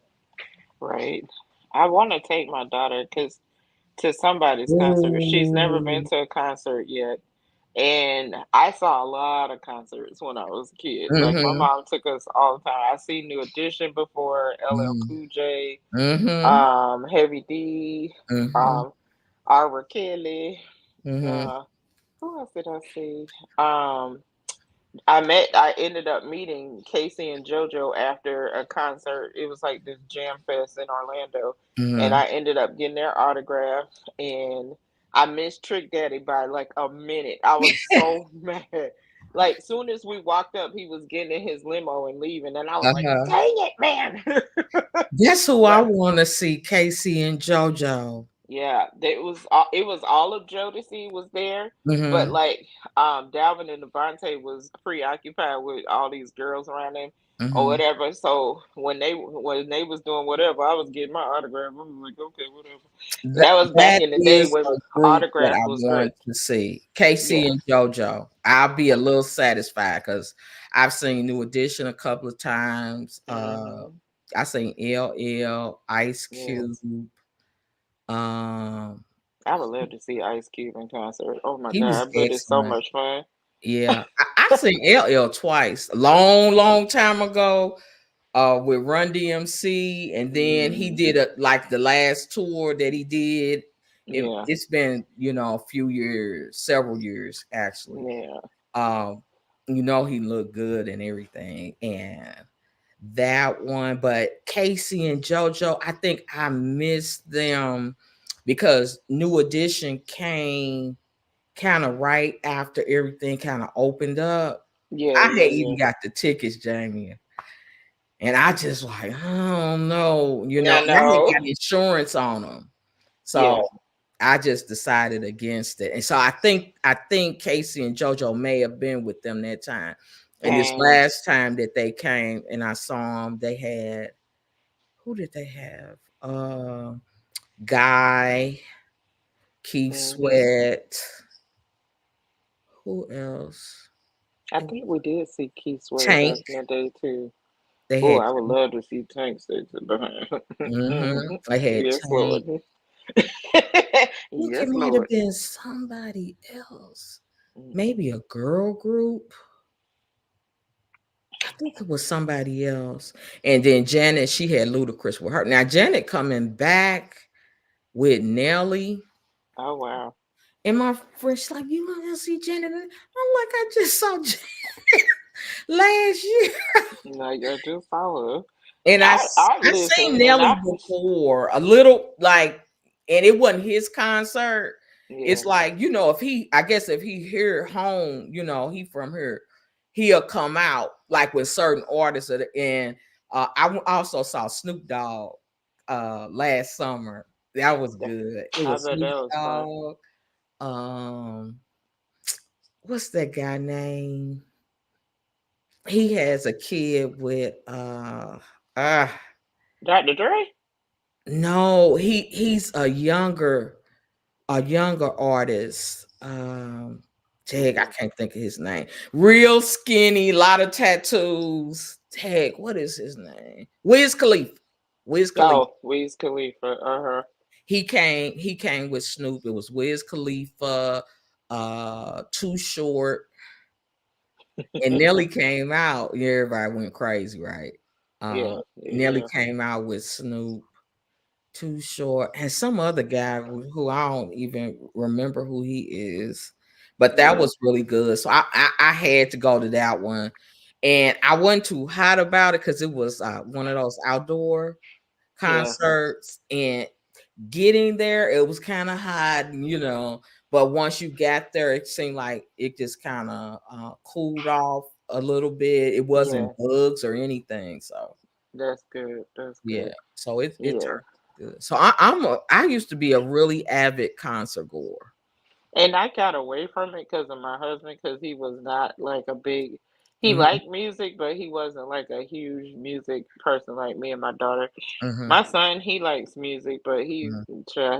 Right. I want to take my daughter to somebody's concert. She's never been Ooh. to a concert yet. And I saw a lot of concerts when I was a kid. Like my Mhm. mom took us all the time. I seen New Edition before, LL Mm. Cool J, Mhm. Heavy D, Mhm. um, R. Kelly. Mhm. Uh, who else did I see? I ended up meeting Casey and JoJo after a concert. It was like this jam fest in Orlando, and Mhm. I ended up getting their autograph. And I missed Trick Daddy by like a minute. I was so mad. Like soon as we walked up, he was getting in his limo and leaving, and I was like, Uh-huh. "Dang it, man!" Guess who I But want to see? Casey and JoJo. yeah, it was all of Jodeci was there, but Mhm. like Dalvin and Devontae was preoccupied with all these girls around him or Mhm. whatever. So when they was doing whatever, I was getting my autograph. I was like, okay, whatever. That That was back that in the day is when a group that autograph I was want great. to see. Casey Yeah. and JoJo. I'll be a little satisfied because I've seen New Edition a couple of times. Hmm. I seen LL, Ice Cube. Yes. Um, I would love to see Ice Cube in concert. Oh my he God, was I bet it's so excellent. much fun. Yeah, I seen LL twice, a long, long time ago, with Run DMC, and then he Hmm. did like the last tour that he did. Yeah. It's been a few years, several years actually. Yeah. Um, he looked good and everything, and that one. But Casey and JoJo, I think I missed them because New Edition came kind of right after everything kind of opened up. Yeah. I Yeah. had Yeah. even got the tickets, Jamie, and I just like, I don't know, I and I had know. got insurance on them, Yeah. so I just decided against it. And so I think Casey and JoJo may have been with them that time. And this Dang. last time that they came and I saw them, they had who did they have? Guy. Keith Hmm. Sweat. Who else? I It- think we did see Keith Sweat back Tank. in the day too. They Oh, had. I would love to see Tank stay behind. They had Yes, Tank. Lord. I think it Yes, might have Lord. been somebody else. Mm-mm. Maybe a girl group. I think it was somebody else. And then Janet, she had Ludacris with her. Now Janet coming back with Nelly. Oh wow. And my friend, she's like, you want to see Janet? I'm like, I just saw Janet last year. Like I just saw her. And I I seen listen and Nelly I before, a little like, and it wasn't his concert. It's yeah, like, if I guess if he here home, he from here, he'll come out like with certain artists. And also saw Snoop Dogg last summer. That was good. It I was bet Snoop that was fun. Dogg. Um, what's that guy name? He has a kid with uh Dr. Dre? no, he's a younger artist. Tag, I Mm. can't think of his name. Real skinny, lot of tattoos. Tag, what is his name? Wiz Khalifa. Wiz Khalifa. Oh, Wiz Khalifa. Uh-huh. He came with Snoop. It was Wiz Khalifa, Too Short, and Nelly came out. Yeah, everybody went crazy, right? Yeah, Nelly yeah, came out with Snoop. Too Short, and some other guy who I don't even remember who he is, but that yeah, was really good. So I had to go to that one, and I wasn't too hot about it because it was one of those outdoor yeah, concerts, and getting there it was kind of hot, But once you got there, it seemed like it just kind of cooled off a little bit. It wasn't yeah. bugs or anything, so. That's good. That's Yeah, good. so it Yeah. turned good. So I used to be a really avid concert goer. And I got away from it because of my husband, because he was not like a big, he Mhm, liked music, but he wasn't like a huge music person like me and my daughter. mhm, My son, he likes music, but mhm.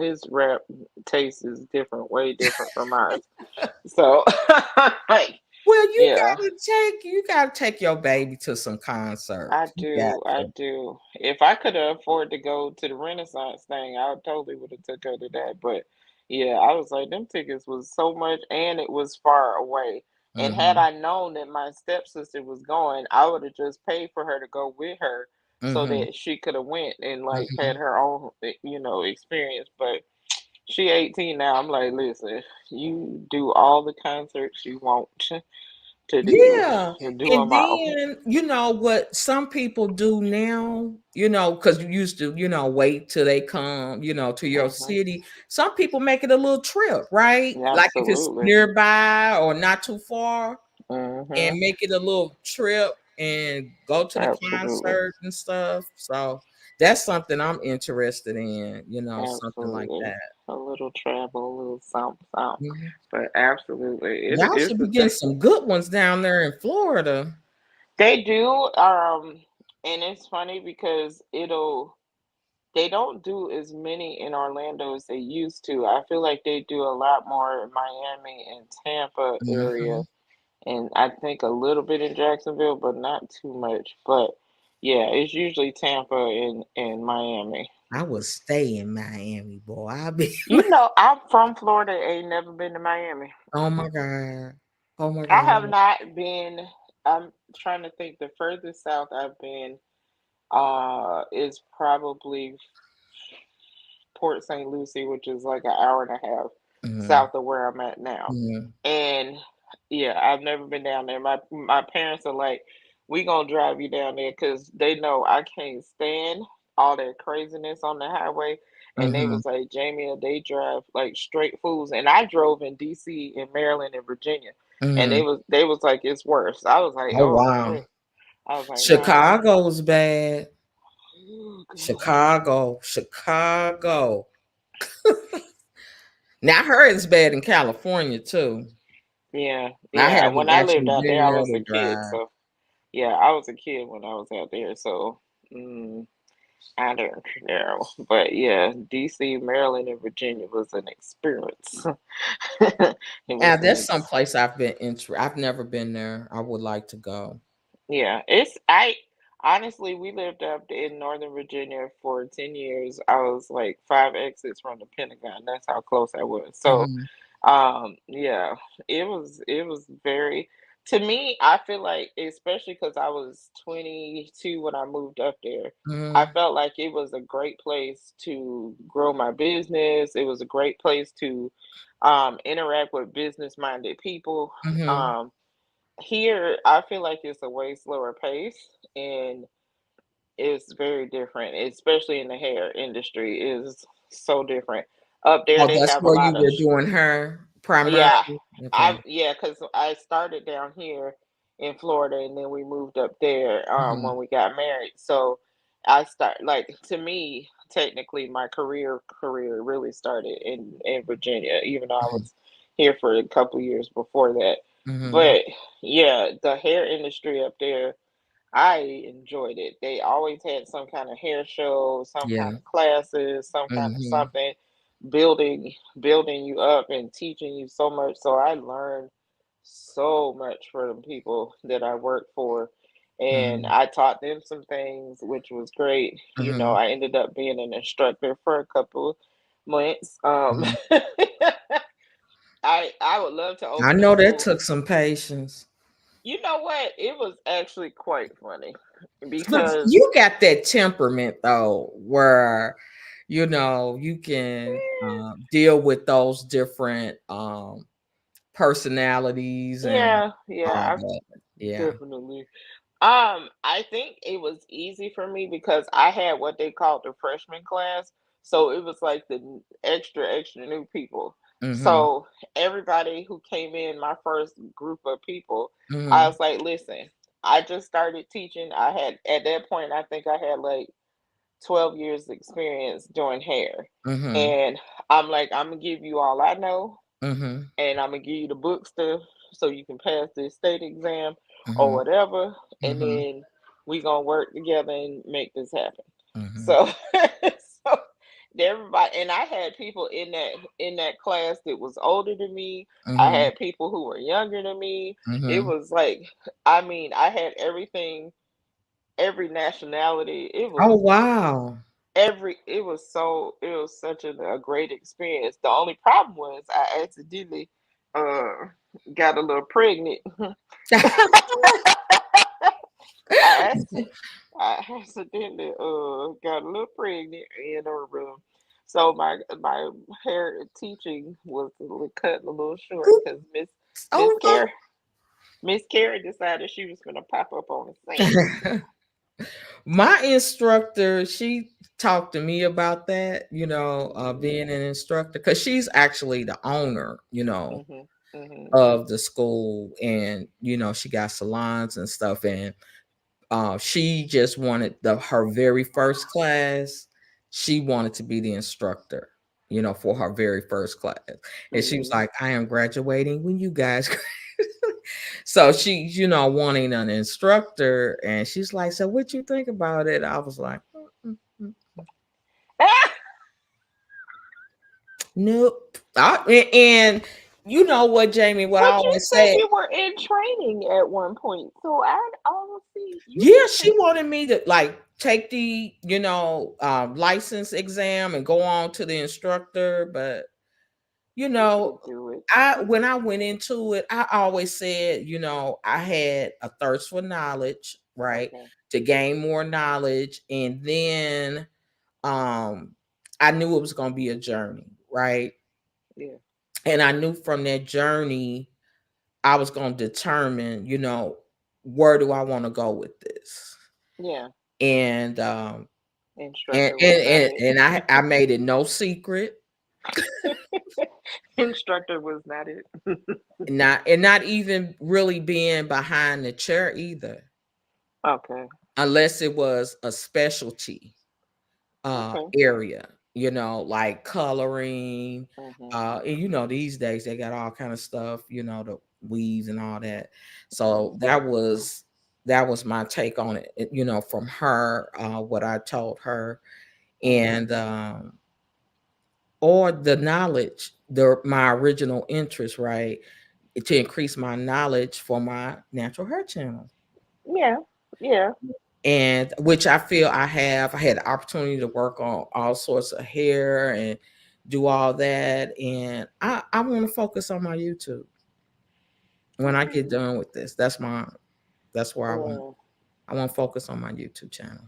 his rap taste is different, way different from ours. So, like, Well, you yeah. gotta take your baby to some I concerts. You got do, I to. do. If I could afford to go to the Renaissance thing, I totally would have took her to that. But yeah, I was like, them tickets was so much, and it was far away. And had Mhm, I known that my stepsister was going, I would have just paid for her to go with her, so mhm, that she could have went and like had mhm. her own, experience. But she 18 now. I'm like, listen, you do all the concerts you want to do, Yeah, and do and them all. then what some people do now, because you used to, wait till they come, to your Hmm. city. Some people make it a little trip, right? Like if it's Absolutely. nearby or not too far, and Mhm. make it a little trip and go to the Absolutely. concert and stuff. So that's something I'm interested in, something like Absolutely. that. A little travel, a little something, something. Mhm. But absolutely, Y'all it's should the be getting thing. some good ones down there in Florida. They do, and it's funny because they don't do as many in Orlando as they used to. I feel like they do a lot more in Miami and Tampa area, Mhm. and I think a little bit in Jacksonville, but not too much. But yeah, it's usually Tampa and Miami. I would stay in Miami, boy. I'll be. You know, I'm from Florida, ain't never been to Miami. Oh my god. Oh my I god. have not been. I'm trying to think. The furthest south I've been is probably Port St. Lucie, which is like an hour and a half Mhm, south of where I'm at now. mhm, And yeah, I've never been down there. My parents are like, "We gonna drive you down there," because they know I can't stand all that craziness on the highway. And they mhm, was like, "Jamie, they drive like straight fools." And I drove in D.C., in Maryland, and Virginia, and mhm. they was like, "It's worse." I was like, Oh "Oh wow. shit." I was like, "No." Chicago's bad. Oh god. Chicago. Now I heard it's bad in California too. Yeah, I yeah. When haven't I lived actually out there, been I there was a to kid, drive. so yeah, I was a kid when I was out there. So, mm, I don't know, but yeah, DC, Maryland, and Virginia was an experience. It was And an that's someplace I've been I've never been there. I would like to go. Yeah, it's I honestly we lived up in Northern Virginia for 10 years. I was like five exits from the Pentagon. That's how close I was. So, Hmm. yeah, it was very to me, I feel like especially cuz I was 22 when I moved up there. I Hmm. felt like it was a great place to grow my business. It was a great place to interact with business-minded people. Hmm. Um here I feel like it's a way slower pace and it's very different, especially in the hair industry is so different. Up there Oh, they that's have a where you lot of were doing her primarily. yeah. Okay. Cuz I started down here in Florida and then we moved up there Hmm. when we got married. So I start like to me technically my career really started in Virginia even though I Hmm. was here for a couple years before that. Hmm. But yeah, the hair industry up there I enjoyed it. They always had some kind of hair show, some kind Yeah. of classes, some kind of Hmm. something building you up and teaching you so much. So I learned so much from people that I worked for and Hmm. I taught them some things which was great. You know, Hmm. I ended up being an instructor for a couple months. Hmm. I would love to I open a know that school. took some patience. You know what? It was actually quite funny But because you got that temperament though, where you can deal with those different personalities and yeah, all yeah, that. Yeah. definitely. I think it was easy for me because I had what they called the freshman class. So it was like the extra new people. Mm-hmm. So everybody who came in, my first group of people, I Mm-hmm. was like, listen, I just started teaching. I had at that point, I think I had like 12 years experience doing hair. Mm-hmm. And I'm like, I'm gonna give you all I know Mm-hmm. and I'm gonna give you the book stuff so you can pass the state exam or Mm-hmm. whatever, and Mm-hmm. then we gonna work together and make this happen. Mm-hmm. So, so everybody, and I had people in that class that was older than me. I Mm-hmm. had people who were younger than me. It Mm-hmm. was like, I mean, I had everything, every nationality. It Oh was wow. it was such a great experience. The only problem was I accidentally uh got a little pregnant. I accidentally I accidentally got a little pregnant in her room. So my hair teaching was cut a little short because Miss Oh wow. Carrie Miss Carrie decided she was gonna pop up on the scene. My instructor, she talked to me about that, Mhm, being an instructor, because she's actually the owner, mhm, mhm, of the school, and she got salons and stuff, and she just wanted her very first class. She wanted to be the instructor, for her very first class, and she was mhm. like, "I am graduating when you guys." So she's, wanting an instructor, and she's like, "So what you think about it?" I was like, "Mm, nope." And you know what, Jamie? What I But you always said say, you were in training at one point, so I don't see you yeah, just she wanted me to like take the, license exam and go on to the instructor, but you you know, could do it. I You when could I do went into it, I always said, I had a thirst for knowledge, it. right? Okay. To gain more knowledge, and then um I knew it was going to be a journey, right? Yeah. And I knew from that journey I was going to determine, where do I want to go with this. Yeah. And and Instructor was and, not and, it. and I made it no secret, Instructor was not it. not even really being behind the chair either, Okay. unless it was a specialty Okay. area, like coloring. Mhm. And these days they got all kind of stuff, the weaves and all that. So Mhm. that was that was my take on it, from her, what I told her. Mm-hmm. And or the knowledge, my original interest, right? To increase my knowledge for my natural hair channel. Yeah. Yeah. And which I feel I had the opportunity to work on all sorts of hair and do all that. And I want to focus on my YouTube when I get done with this. That's where Mm. I want to focus on my YouTube channel.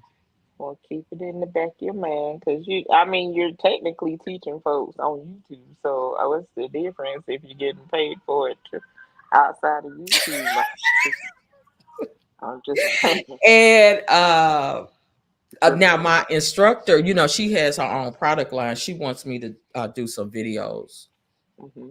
Well, keep it in the back of your mind, because I mean, you're technically teaching folks on YouTube. So, what's the difference if you're getting paid for it outside of YouTube? Just, I'm just saying. And Cause, now my instructor, she has her own product line. She wants me to do some videos, hmm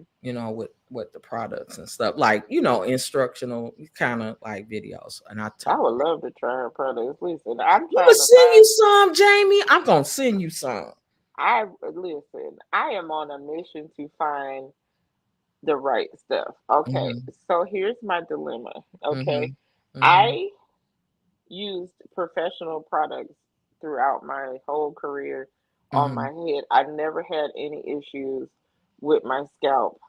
with the products and stuff, like, instructional kind of like videos. And I I talk. would love to try her products. Listen, I'm I'm gonna trying to send you find. some, Jamie. I'm gonna send you some. I listen. I am on a mission to find the right stuff. Okay, Mhm. so here's my dilemma. Okay, Mhm. Mhm. I used professional products throughout my whole career on my Mhm. head. I never had any issues with my scalp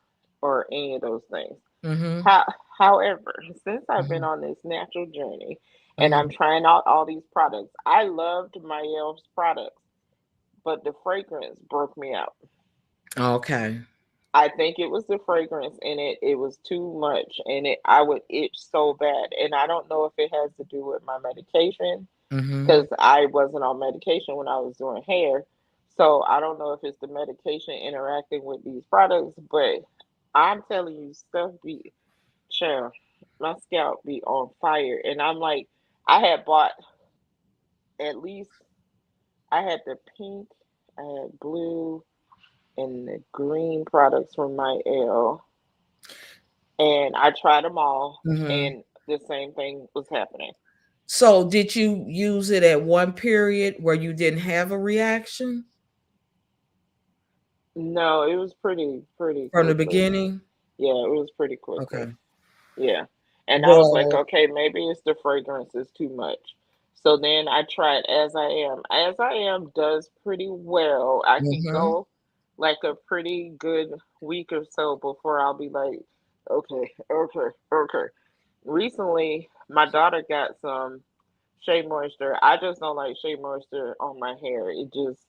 or any of those things. Mhm. How, however, since I've been Mhm. on this natural journey and I'm Mhm. trying out all these products, I loved my Elf's products, but the fragrance broke me out. Okay. I think it was the fragrance in it. It was too much, and I would itch so bad. And I don't know if it has to do with my medication, Mhm. because I wasn't on medication when I was doing hair. So I don't know if it's the medication interacting with these products, but I'm telling you, stuff be chill. My scalp be on fire, and I'm like, I had bought at least I had the pink, I had blue, and the green products from my L, and I tried them all, Mhm. and the same thing was happening. So, did you use it at one period where you didn't have a reaction No, it was pretty from the quickly. beginning? Yeah, it was pretty quickly. Okay. Yeah. And I was like, Well. okay, maybe it's the fragrance is too much. So then I tried As I Am. As I Am does pretty well. I can Mhm. go like a pretty good week or so before I'll be like, okay, okay, okay. Recently, my daughter got some Shea Moisture. I just don't like Shea Moisture on my hair. It just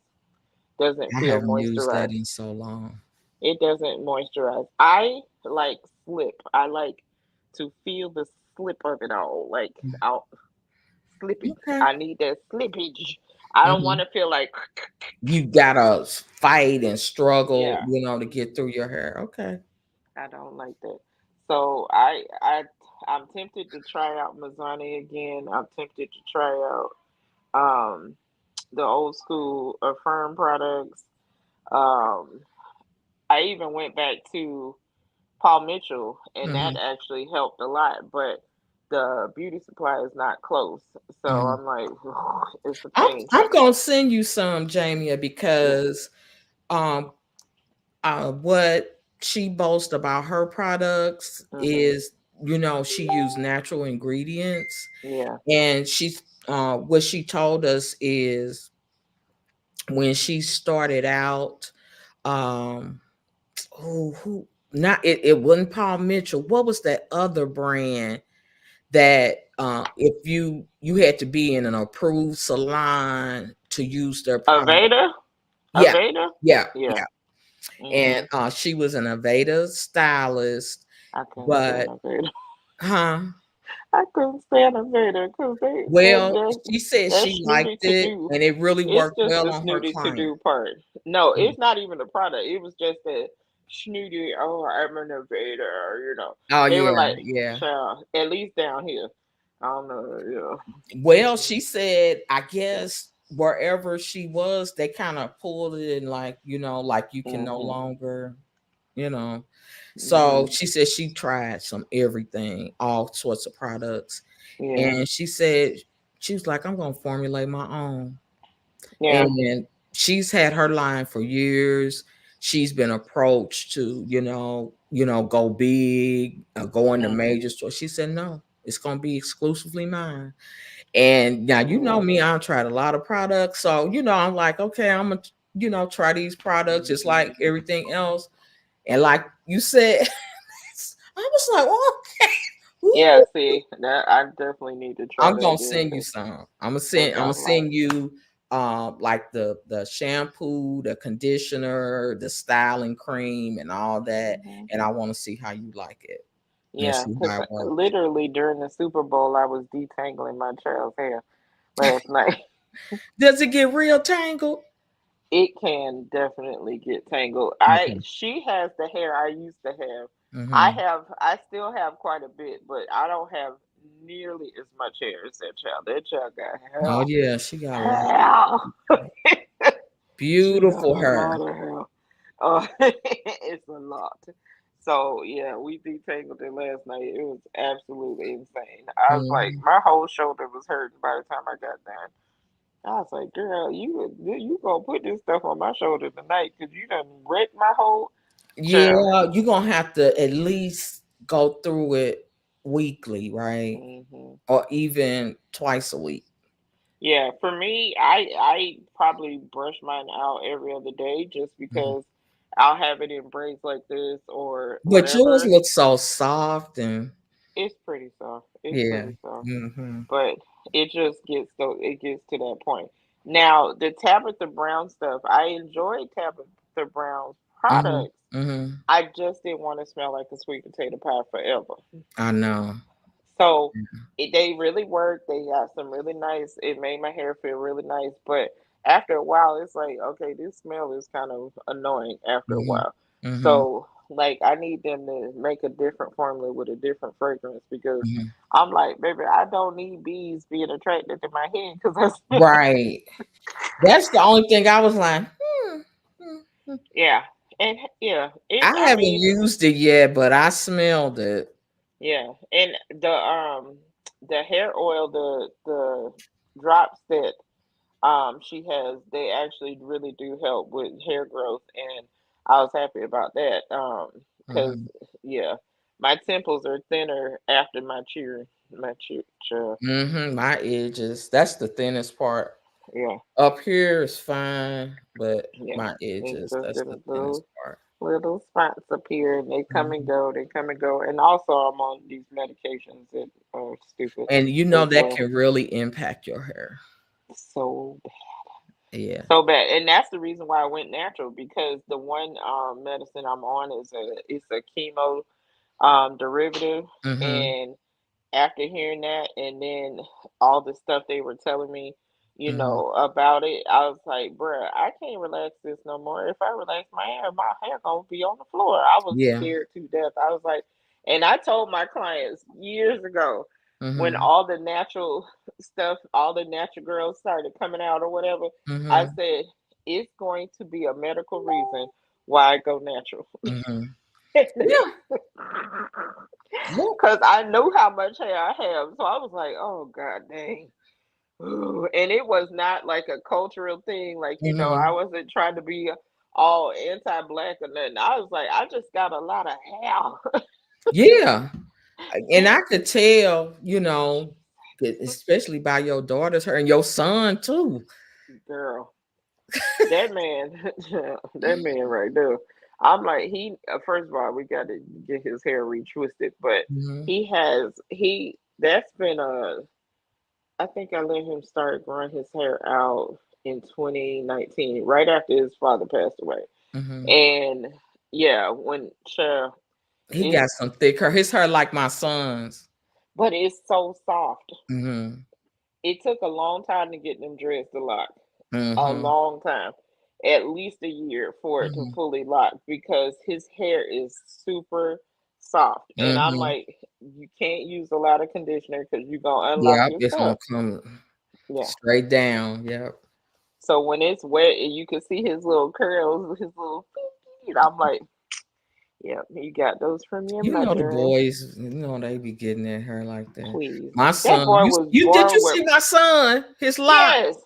doesn't I feel haven't used that moisturized. in so long. It doesn't moisturize. I like slip. I like to feel the slip of it all. Like out slippage. Okay. I need that slippage. I don't want Mhm. to feel like You gotta fight and struggle, yeah. to get through your hair. Okay. I don't like that. So I'm tempted to try out Mazzani again. I'm tempted to try out um the old school Affirm products. Um I even went back to Paul Mitchell, and that Mhm. actually helped a lot. But the beauty supply is not close, so Mhm. I'm like, it's a I'm pain. I'm gonna send you some, Jamie, Yeah. because um what she boasts about her products Mhm. is, she used natural ingredients. Yeah. And she's what she told us is when she started out, um who not it, it wasn't Paul Mitchell. What was that other brand that if you had to be in an approved salon to use their product? Aveda. Yeah, Aveda. yeah, Yeah. yeah. And Mhm. she was an Aveda stylist, I couldn't stand but Aveda. huh? I couldn't stand Aveda because they Well, she said that's she snooty liked to it do. and it really It's worked just well the on her snooty to client. do part. No, Mm. it's not even the product. It was just the snooty. Oh, I'm an Aveda. Oh They were yeah, like, yeah. child, at least down here. I don't know. Well, she said, I Yeah. guess wherever she was, they kind of pulled it and like, like you can no Mhm. longer, you know. So Mhm. she said she tried some everything, all sorts of products. Yeah. And she said, she was like, I'm gonna formulate my own. Yeah. And she's had her line for years. She's been approached to, go big, go into Mhm. major stores. She said no. It's gonna be exclusively mine. And now you know Yeah. me, I've tried a lot of products. So, I'm like, okay, I'm gonna, try these products just like everything else. And like you said, I was like, oh, Yeah, ooh. see, that I definitely need to try I'm that gonna then, send you cause, some. 'cause I'm gonna I'm like, send you like the shampoo, the conditioner, the styling cream, and all that. mhm. And I want to see how you like it and Yeah, see cause how it works. literally during the Super Bowl, I was detangling my child's hair last night. Does it get real tangled? It can definitely get tangled. Okay. She has the hair I used to have. Mm-hmm. I still have quite a bit, but I don't have nearly as much hair as that child. That child got Oh hell, yeah, she got a lot. hell. She got Beautiful a hair. lot of hair. It's a lot. So yeah, we detangled it last night. It was absolutely insane. I was like, Mhm. my whole shoulder was hurting by the time I got done. I was like, girl, you gonna put this stuff on my shoulder tonight because you done wrecked my whole child. Yeah, you're gonna have to at least go through it weekly, right? Hmm. Or even twice a week. Yeah, for me, I probably brush mine out every other day just Mhm. because I'll have it in braids like this or But yours whatever. looks so soft and It's pretty soft. It's yeah. pretty soft. Hmm. But it gets to that point. Now the Tabitha Brown stuff, I enjoyed Tabitha Brown's Hmm. products. Hmm. I just didn't want to smell like a sweet potato pie forever. I know. So they really worked. They got some really nice. It made my hair feel really nice. But after a while, it's like, okay, this smell is kind of annoying after a Hmm. while. Hmm. So like, I need them to make a different formula with a different fragrance because Hmm. I'm like, baby, I don't need bees being attracted to my head because I smell. Right. That's the only thing I was like, hmm, hmm. Yeah, and yeah, it. I I haven't mean, used it yet, but I smelled it. yeah, and the hair oil, the drops that she has, they actually really do help with hair growth, and I was happy about that. Because Hmm. yeah, my temples are thinner after my cheer. My edges. That's the thinnest part. Yeah, Up here is fine, but yeah. my It's edges, just that's the them thinnest part. little spots appear, and they come and Mhm. go. They come and go, and also I'm on these medications that are stupid And as that well. can really impact your hair. So Yeah. so bad, and that's the reason why I went natural because the one medicine I'm on is a chemo derivative, Mhm. and after hearing that, and then all the stuff they were telling me, Mhm. about it, I was like, bruh, I can't relax this no more. If I relax my hair gonna be on the floor. I was Yeah. scared to death. I was like, and I told my clients years ago when Mhm. all the natural stuff, all the natural girls started coming out or whatever, I Mhm. said, it's going to be a medical reason why I go natural. Mhm. Yeah. Yep. Because I knew how much hair I have. So I was like, oh, god dang. Ooh. And it was not like a cultural thing. Like, I Mhm. wasn't trying to be all anti-black or nothing. I was like, I just got a lot of hair. Yeah. And And I could tell, especially by your daughter's hair and your son too. girl, that man, that man right there. I'm like, first of all, we got to get his hair retwisted, but Mhm. that's been I think I let him start growing his hair out in 2019, right after his father passed away. Mhm. And yeah, when child, He it's got some thick hair. His hair like my son's. but it's so soft. Mhm. It took a long time to get them dreads to lock. A Mhm. long time, at least a year for it to Mhm. fully lock because his hair is super soft. And I'm Mhm. like, you can't use a lot of conditioner because you're gonna unlock Yep, your it's gonna stuff. come Yeah. straight down. Yep. So when it's wet and you can see his little curls, his little feet, I'm like, yep, you got those from your The mother. boys, they be getting their hair like that. Please. My That son, boy was you did you born with see my son? His locks. yes.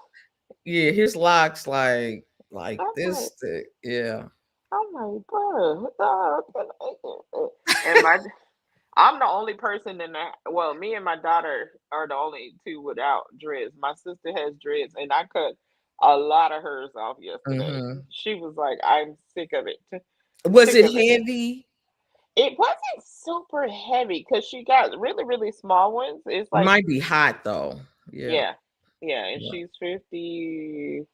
Yeah, his locks like I'm like, this thick. Yeah. I'm like, bro, and my I'm the only person in the well, me and my daughter are the only two without dreads. My sister has dreads, and I cut a lot of hers off yesterday. Hmm. She was like, "I'm sick of it, Was sick it of it." heavy? It wasn't super heavy because she got really, really small ones. It's like, Might be hot though. Yeah. yeah, yeah, and Yeah. she's 50.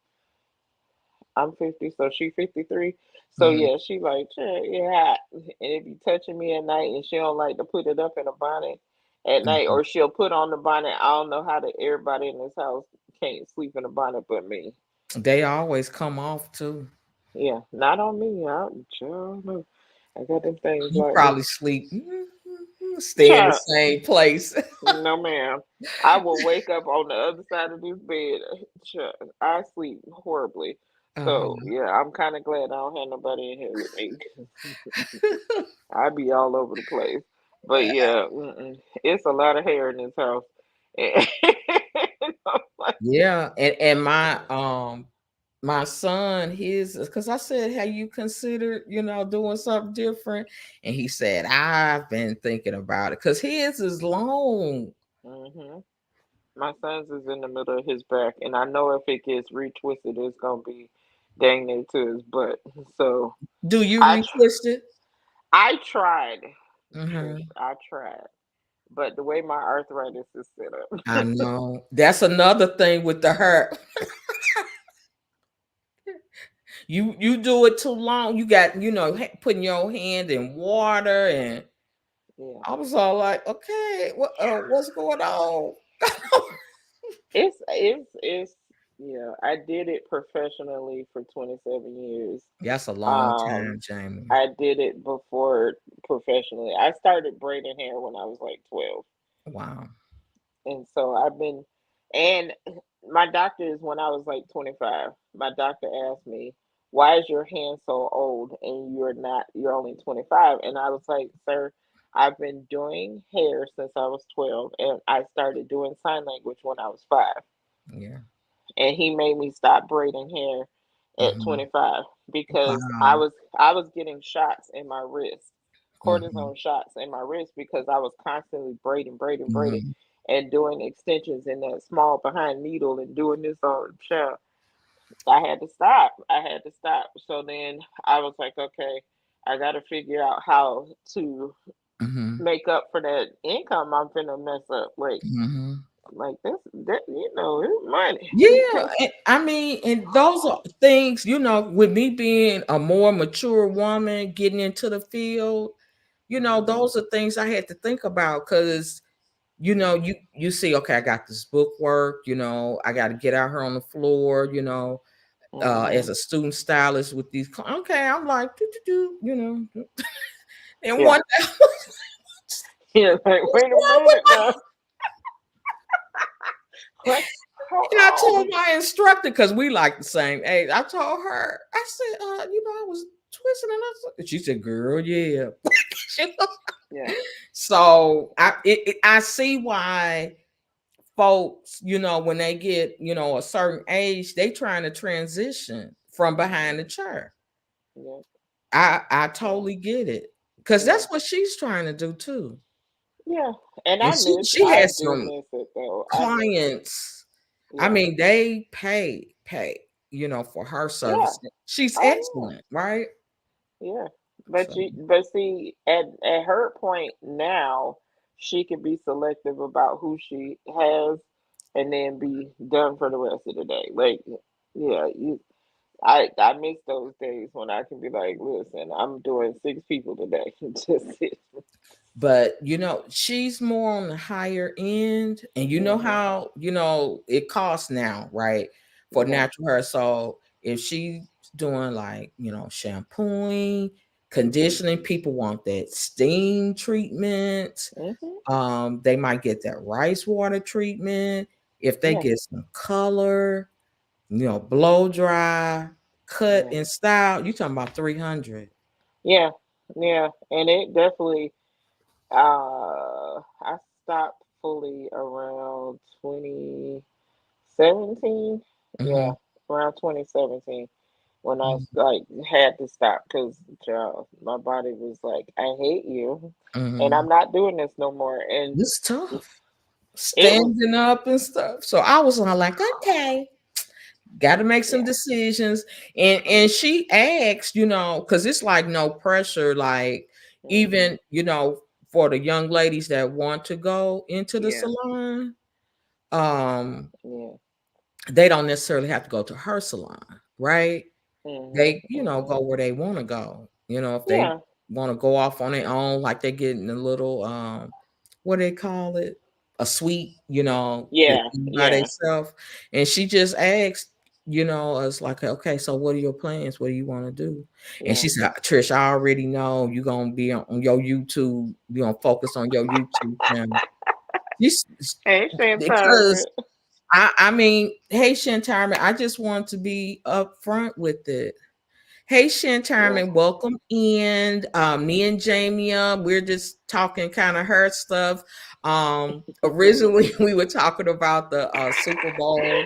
I'm 50, so she 53. So Hmm. yeah, she like, sure, yeah. And it be touching me at night, and she don't like to put it up in a bonnet at night, Hmm. or she'll put on the bonnet. I don't know how to. Everybody in this house can't sleep in a bonnet but me. They always come off too. Yeah, not on me. I'm sure. No. I got them things You like this. probably sleep, stay in the Child, same place. no, ma'am. I will wake up on the other side of this bed. Child, I sleep horribly. So Uh-huh. yeah, I'm kind of glad I don't have nobody in here with me. I be all over the place. But yeah, it's a lot of hair in this house. And I'm like, Yeah, and my son, his, because I said, have you considered, doing something different? And he said, I've been thinking about it because his is long. hmm my son's is in the middle of his back, and I know if it gets retwisted, it's gonna be dang near to his butt. So Do you I retwist it? I tried, Trish. Hmm. I tried, but the way my arthritis is set I up, know. That's another thing with the hurt. You do it too long. You got, putting your hand in water, and yeah. I was all like, okay, what's going on? It's yeah. I did it professionally for 27 years. That's a long Um, time, Jamie. I did it before professionally. I started braiding hair when I was like 12. Wow. And so I've been, and my doctor is when I was like 25. My doctor asked me, "Why is your hand so old and you're only 25?" And I was like, "Sir, I've been doing hair since I was 12, and I started doing sign language when I was 5." Yeah. And he made me stop braiding hair at Hmm. 25 because I Wow. was I was getting shots in my wrist, Hmm. cortisone shots in my wrist because I was constantly braiding, Hmm. and doing extensions in that small behind needle and doing this on child. I had to stop. I had to stop. So then I was like, okay, I got to figure out how to Hmm. make up for that income I'm finna mess up. Hmm. Like this, that it's money. Yeah, I mean, and those are things, with me being a more mature woman getting into the field, hmm those are things I had to think about because, you see, okay, I got this book work, I got to get out here on the floor, as hmm a student stylist with these. Okay, I'm like, and Yeah. one day, Yeah, like, what's wait a wrong with minute now. What? And I Hold told on. my instructor, because we like the same age. I told her, I said, I was twisting, and she said, "Girl, yeah." Yeah. So I see why folks, when they get, a certain age, they trying to transition from behind the hmm chair. Yeah. I Yeah. totally get it, because Yeah. that's what she's trying to do too. Yeah. And And she I has do some miss it though. I miss it. clients. I Yeah. mean, they pay, for her Yeah. service. She's Oh excellent, right? yeah. Yeah. So, But see, at her point now, she can be selective about who she has and then be done for the rest of the day. Like, yeah, I miss those days when I can be like, listen, I'm doing 6 people today. Just it. but she's more on the higher end, and you know hmm how it costs now, right? For Yeah. natural hair. So if she's doing like shampooing, conditioning, hmm people want that steam treatment. hmm They might get that rice water treatment. If they Yeah. get some color, blow dry, cut Yeah. and style, you talking about 300. Yeah. Yeah. And it definitely, I stopped fully around 2017. Yeah. Hmm. Around 2017. when I Mhm. like had to stop because my body was like, I hate you, and Mhm. I'm not doing this no more. And It's it tough was, standing up and stuff. So I was all like, okay, got to make some yeah, decisions. And she asked, because it's like no pressure, like hmm, even for the young ladies that want to go into the yeah, salon, um, yeah, they don't necessarily have to go to her salon, right? hmm, They, hmm, go where they want to go. If they yeah, want to go off on their own, like they get in a little what do they call it? A suite, they yeah, eat by yeah, themselves. And she just asked, us like, okay, so what are your plans? What do you want to do? And yeah. she said, Trish, I already know you're gonna be on your YouTube, you're gonna focus on your YouTube channel. This Hey, because Shantarmit. I mean, hey Shantarman, I just want to be upfront with it. Hey Yeah. Shantarman, welcome in. Me and Jamie, we're just talking kind of her stuff. Originally we were talking about the Super Bowl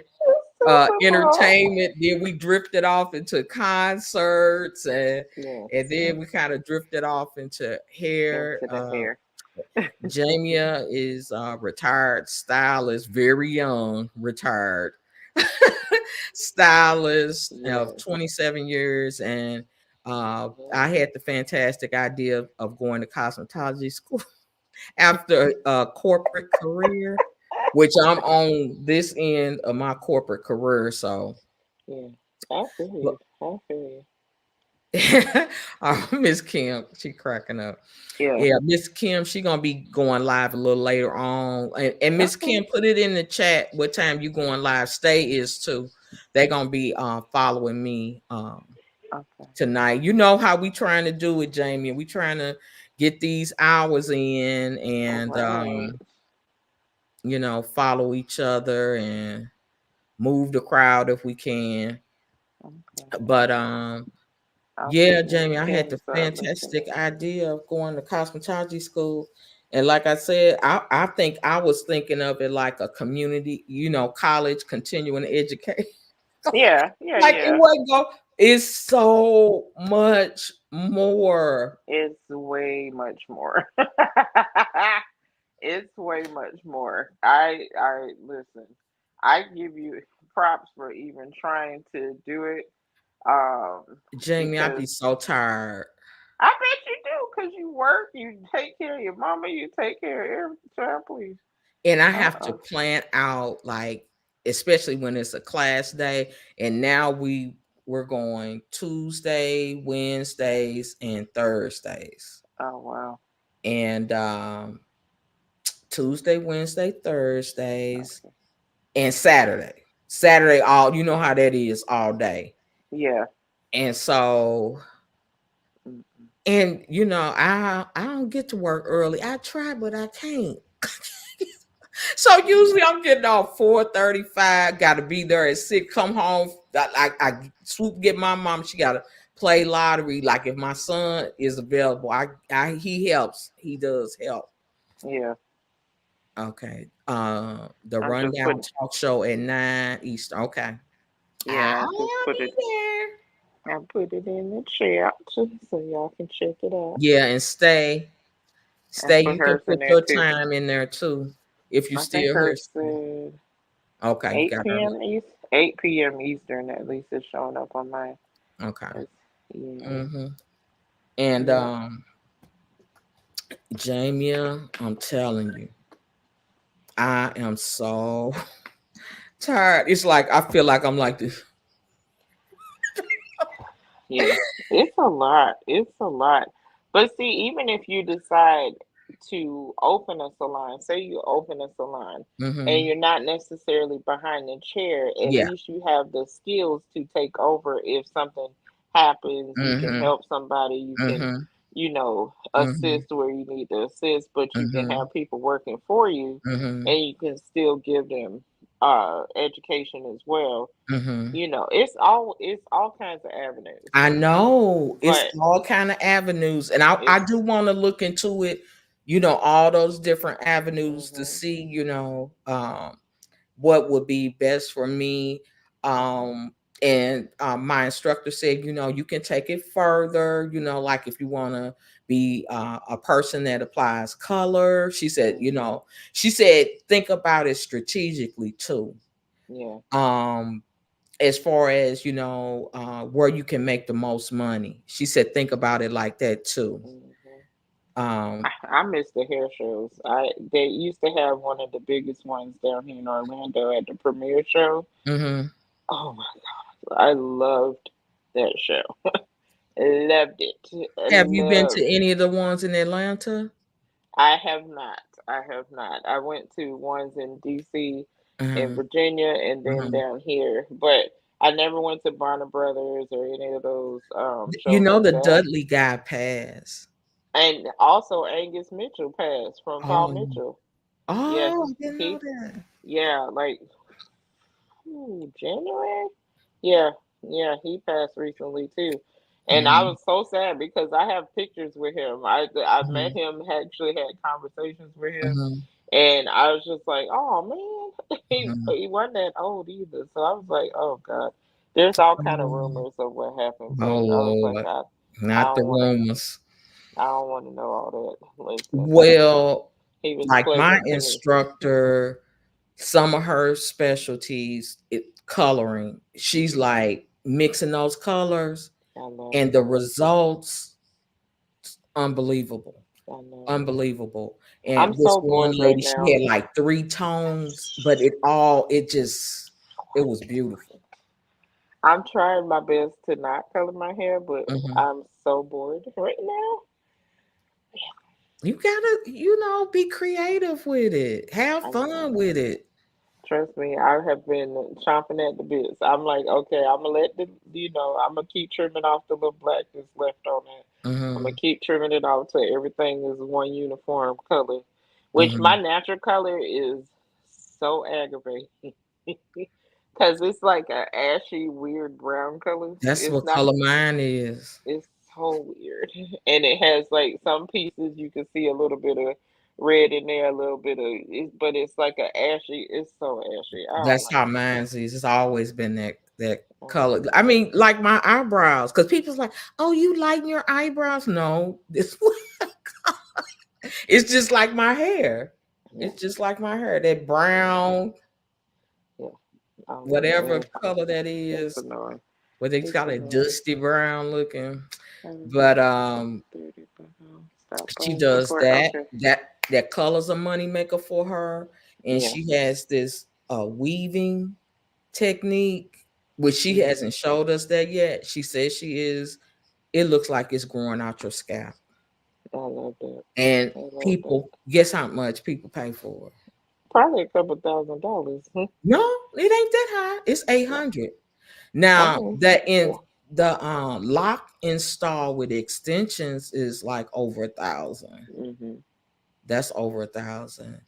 Super Bowl. entertainment. Then we drifted off into concerts, and Yes, then we kind of drifted off into hair. into the hair. Jamia is retired stylist, very young, retired stylist of Yes. 27 years. And Hmm. I had the fantastic idea of going to cosmetology school after a corporate career, which I'm on this end of my corporate career. So, Yeah. I feel you. I feel Miss Kim, she cracking up. you. Yeah, Miss Kim, she gonna be going live a little later on. And Yeah. Miss Okay. Kim, put it in the chat what time you going live. Stay is too. They gonna be following me Okay. tonight. You know how we trying to do it, Jamie. We trying to get these hours in All and right. follow each other and move the crowd if we can. Okay. But I'll yeah, put Miss Jamie, I had the Kim's link in fantastic it. idea of going to cosmetology school. And like I said, I think I was thinking of it like a community, college continuing education. Yeah. Yeah. Like it Yeah. wasn't go, it's so much more. It's way much more. It's way much more. I listen. I give you props for even trying to do it. Um, Jamie, I'd because be so tired. I bet you do. Because you work, you take care of your mama, you take care of every child. Please. And I Uh have to uh plan out like, especially when it's a class day. And now we're going Tuesday, Wednesdays, and Thursdays. Oh wow. And Tuesday, Wednesday, Thursdays, Okay. and Saturday. Saturday, all you know how that is all day. Yeah. And so, Mm-mm. and I don't get to work early. I try, but I can't. So usually I'm getting off 4:35. Got to be there at 6. Come home. I swoop get my mom. She got to play lottery. Like if my son is available, he helps. He does help. Yeah. Okay. The I'm just rundown putting. talk show at 9 Eastern. Okay. Yeah. I just I'll put be it. there. I put it in the chat so y'all can check it out. Yeah, and stay. And Stay. put You can hers in put there your too. time in there too. If you I think still here. hers said Okay, you 8 got her. p.m. East, 8 p.m. Eastern. At least it's showing up on mine. Okay. 'Cause, yeah, Mm-hmm. And yeah, Jamia, I'm telling you, I am so tired. It's like I feel like I'm like this. yeah. It's a lot. It's a lot. But see, even if you decide to open a salon, say you open a salon, and Mm-hmm. you're not necessarily behind the chair, at Yeah. least you have the skills to take over if something happens. You can Mm-hmm. help somebody. You can, Mm-hmm. Mm-hmm. assist where you need to assist, but you can Mm-hmm. have people working for you, Mm-hmm. and you can still give them education as well. Mm-hmm. It's all kinds of avenues, I know it's but all kind of avenues, and I it's do want to look into it. All those different avenues to hmm see, what would be best for me. And my instructor said, you can take it further, like if you want to be a person that applies color. She said, she said, think about it strategically too. Yeah. Um, as far as, where you can make the most money. She said, think about it like that too. Hmm. Um, I miss the hair shows. They used to have one of the biggest ones down here in Orlando at the premiere show. mhm. Oh my God, I loved that show. Loved it. I Have you been to loved. any of the ones in Atlanta? I have not. I have not. I went to ones in DC, in Uh-huh. Virginia, and then Uh-huh. down here, but I never went to Barner Brothers or any of those You shows know like the that. Dudley guy passed. And also Angus Mitchell passed from Paul Oh, Mitchell. Yeah, oh, I didn't know he that. yeah, like January. Yeah, yeah, he passed recently too, and I Mm-hmm. was so sad because I have pictures with him. I met Mm-hmm. him, actually had conversations with him, Mm-hmm. and I was just like, oh man, Mm-hmm. he wasn't that old either. So I was like, oh God, there's all kind of Oh, rumors of what happened, but oh, I was like, Lord, I not the don't want to, rumors. I don't want to know all that. Listen, Well, he was like my pleasant to me. instructor, some of her specialties, coloring. She's Hmm. like mixing those colors, and I the love that. results, unbelievable. I know. Unbelievable. I'm And this so one bored right lady, she now. had like three tones, but it was beautiful. I'm trying my best to not color my hair, but Mhm. I'm so bored right now. You gotta, be creative with it. Have I fun know. with it. Trust me, I have been chomping at the bits. I'm like, okay, I'm gonna let I'm gonna keep trimming off the little black that's left on it. I'm gonna Hmm. keep trimming it off till everything is one uniform color, which my Hmm. natural color is so aggravating because it's like a ashy, weird brown color. That's It's what not. color mine is. It's so weird. And it has like some pieces you can see a little bit of red in there, a little bit of it, but it's like a ashy. It's so ashy. I don't That's like how it. mine is. It's always been that I color. know. I mean, like my eyebrows, because people's like, "Oh, you lighten your eyebrows?" No, this it's just like my hair. Yeah, It's just like my hair. That yeah, brown, yeah. I don't whatever know. color that It's is, annoying. what they It's call it, annoying. dusty brown looking. I was But 30, but no. Stop she phone does support. that. Okay. That color's a money maker for her, and Yeah. she has this weaving technique, which she Hmm. hasn't showed us that yet. She says she is. It looks like it's growing out your scalp, I love that. and I love that. people guess how much people pay for it. Probably a couple $1,000s. No, it ain't that high. It's eight Yeah. hundred. Now Okay. that in Yeah. the lock install with extensions is like over 1,000. Hmm. That's over 1,000.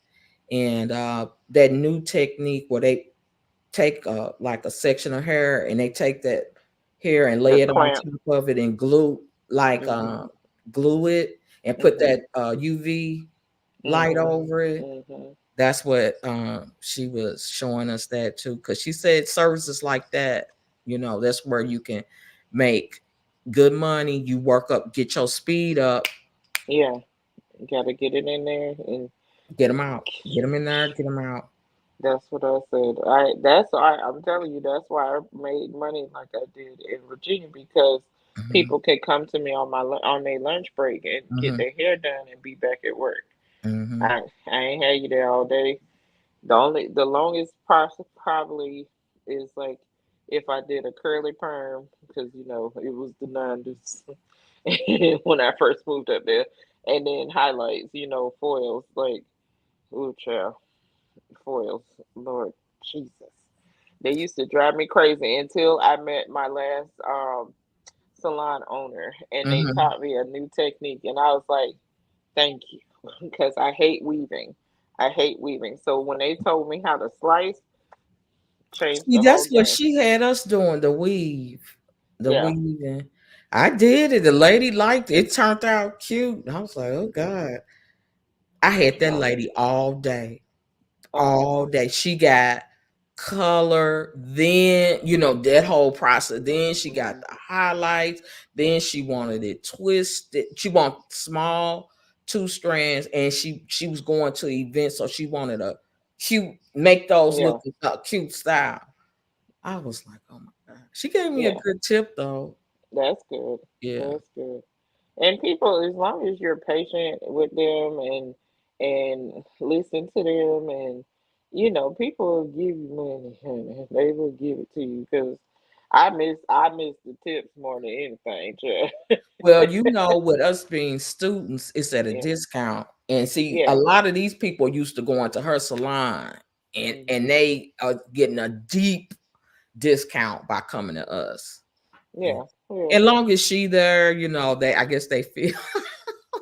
And that new technique where they take like a section of hair and they take that hair and The lay it on clamp. top of it and Hmm. glue it and put Hmm. that UV light Hmm. over it. Hmm. That's what she was showing us that too, because she said services like that, that's where you can make good money. You work up, get your speed up, Yeah. Gotta get it in there, and get them out, get them in there, get them out. that's what I said. I'm telling you, that's why I made money like I did in Virginia because Hmm. people can come to me on on their lunch break and get Hmm. their hair done and be back at work. Hmm. I ain't had you there all day. The longest process probably is like if I did a curly perm because it was the 90s when I first moved up there, and then highlights, foils like ooh child, foils, Lord Jesus, they used to drive me crazy until I met my last salon owner, and they Hmm. taught me a new technique, and I was like, thank you, because I hate weaving. I hate weaving. So when they told me how to slice, changed See, the whole that's what game. she had us doing, the Yeah. weaving. I did it. The lady liked it. It turned out cute. I was like, oh Hmm. God. I had that Oh, lady all day. oh, All day. She got color, then that whole process. Then she got Mhm. the highlights, then she wanted it twisted. She wanted small two strands, and she was going to events, so she wanted a cute, make those look Yeah, cute style. I was like, oh my god, she gave me a yeah, good tip though. that's good. Yeah. That's good. And people, as long as you're patient with them and listen to them, and people will give you money, honey. They will give it to you because I miss the tips more than anything, Jeff. Well, with us being students, it's at a Yeah, discount. And see, a yeah, lot of these people used to go into her salon, and hmm, they are getting a deep discount by coming to us. And yeah, yeah. as long as she there, they I guess they feel.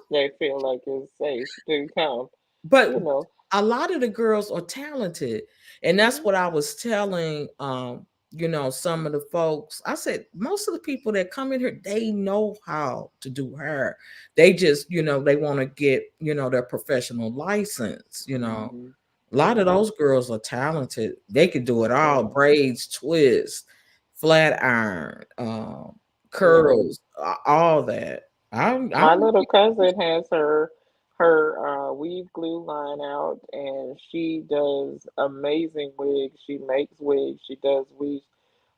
They feel like it's safe to come, But you know. a lot of the girls are talented. And that's Hmm. what I was telling some of the folks. I said most of the people that come in here, they know how to do hair. They just, they want to get, their professional license. Hmm. A lot of Hmm. those girls are talented. They can do it all: Yeah, braids, twists, flat iron, yeah. curls, all that. I'm My little cousin has her weave glue line out, and she does amazing wigs. She makes wigs. She does weaves,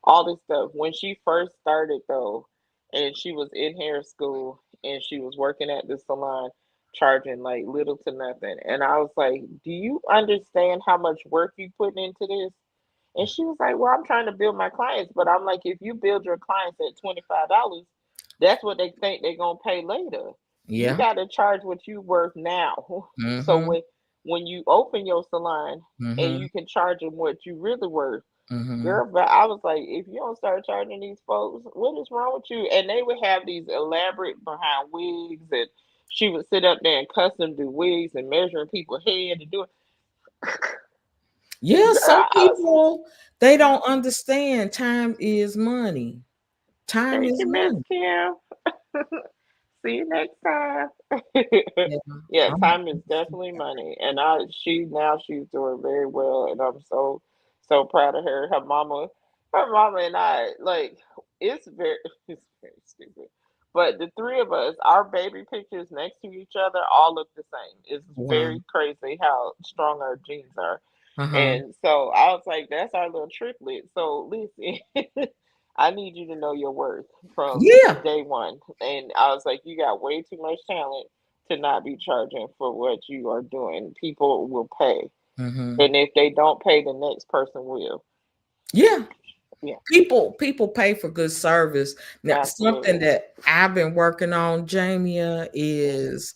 all this stuff. When she first started though, and she was in hair school, and she was working at the salon, charging like little to nothing. And I was like, "Do you understand how much work you putting into this?" And she was like, "Well, I'm trying to build my clients," but I'm like, if you build your clients at $25, that's what they think they're gonna pay later. You Yeah. got to charge what you worth now. So Mm-hmm. when you open your salon and Mm-hmm. you can charge them what you really worth, Mm-hmm. girl. But I was like, if you don't start charging these folks, what is wrong with you? And they would have these elaborate behind wigs, and she would sit up there and custom do wigs and measuring people's head and do it. Yeah, Girl, some I was, people they don't understand time is money. Time thank is you, Miss money. Kim. See you next time. Yeah. Yeah, I'm, time is definitely money, and she's doing very well, and I'm so proud of her. Her mama and I, like, it's very it's very stupid, but the three of us, our baby pictures next to each other all look the same. It's wow. very crazy how strong our genes are. Uh-huh. And so I was like, that's our little triplet. So listen, I need you to know your worth from Yeah. day one. And I was like, you got way too much talent to not be charging for what you are doing. People will pay. Mm-hmm. And if they don't pay, the next person will. Yeah. Yeah, People pay for good service. Now, something absolutely. that I've been working on, Jamia, Hmm. is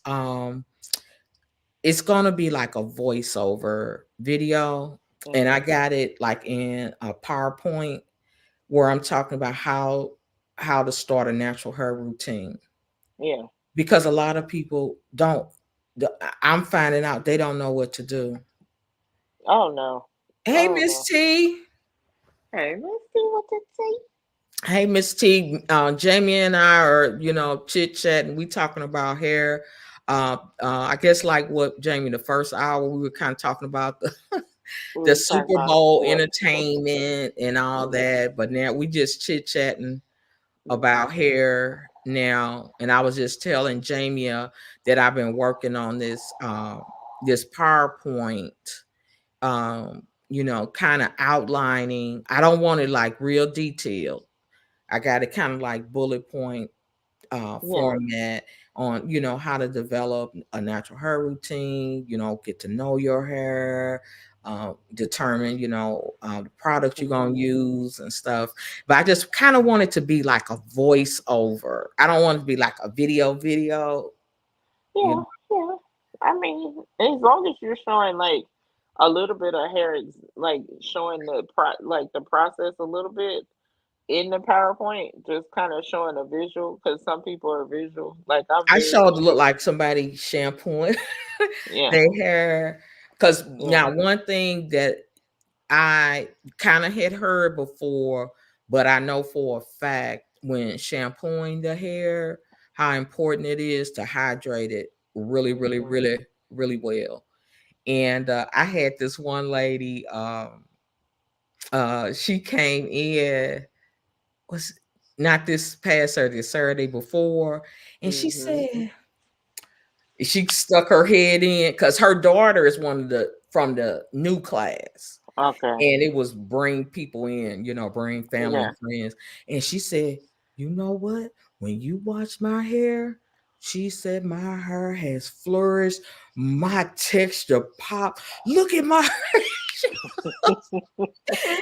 it's gonna be like a voiceover video. And I Hmm. got it like in a PowerPoint where I'm talking about how to start a natural hair routine, Yeah. because a lot of people don't. I'm finding out they don't know what to do. Oh no. Hey, Oh Miss no. T. Hey, let's see what they say. Hey, Miss T. Jamie and I are, chit chatting. We talking about hair. I guess like what Jamie, the first hour we were kind of talking about We the was talking Super about Bowl sports. entertainment and all Yeah. that. But now we just chit chatting about Hmm. hair now, and I was just telling Jamia that I've been working on this PowerPoint, kind of outlining. I don't want it like real detailed. I got it kind of like bullet point Yeah. format on how to develop a natural hair routine, get to know your hair, determine the products you're going to Hmm. use and stuff. But I just kind of want it to be like a voiceover. I don't want it to be like a video, you Yeah. know. Yeah. I mean, as long as you're showing like a little bit of hair, like showing like the process a little bit in the PowerPoint, just kind of showing a visual, because some people are visual. Like I'm I very showed it look visual. like somebody shampooing Yeah. their hair. Because Yeah. now one thing that I kind of had heard before, but I know for a fact when shampooing the hair, how important it is to hydrate it really, really, Hmm. really, really well. And I had this one lady, She came in, was not this past Saturday, Saturday before, and she Mhm. said she stuck her head in because her daughter is one of the from the new class. Okay. And it was bring people in, bring family Yeah. and friends. And she said, you know what? When you watch my hair, she said, my hair has flourished, my texture pop. Look at my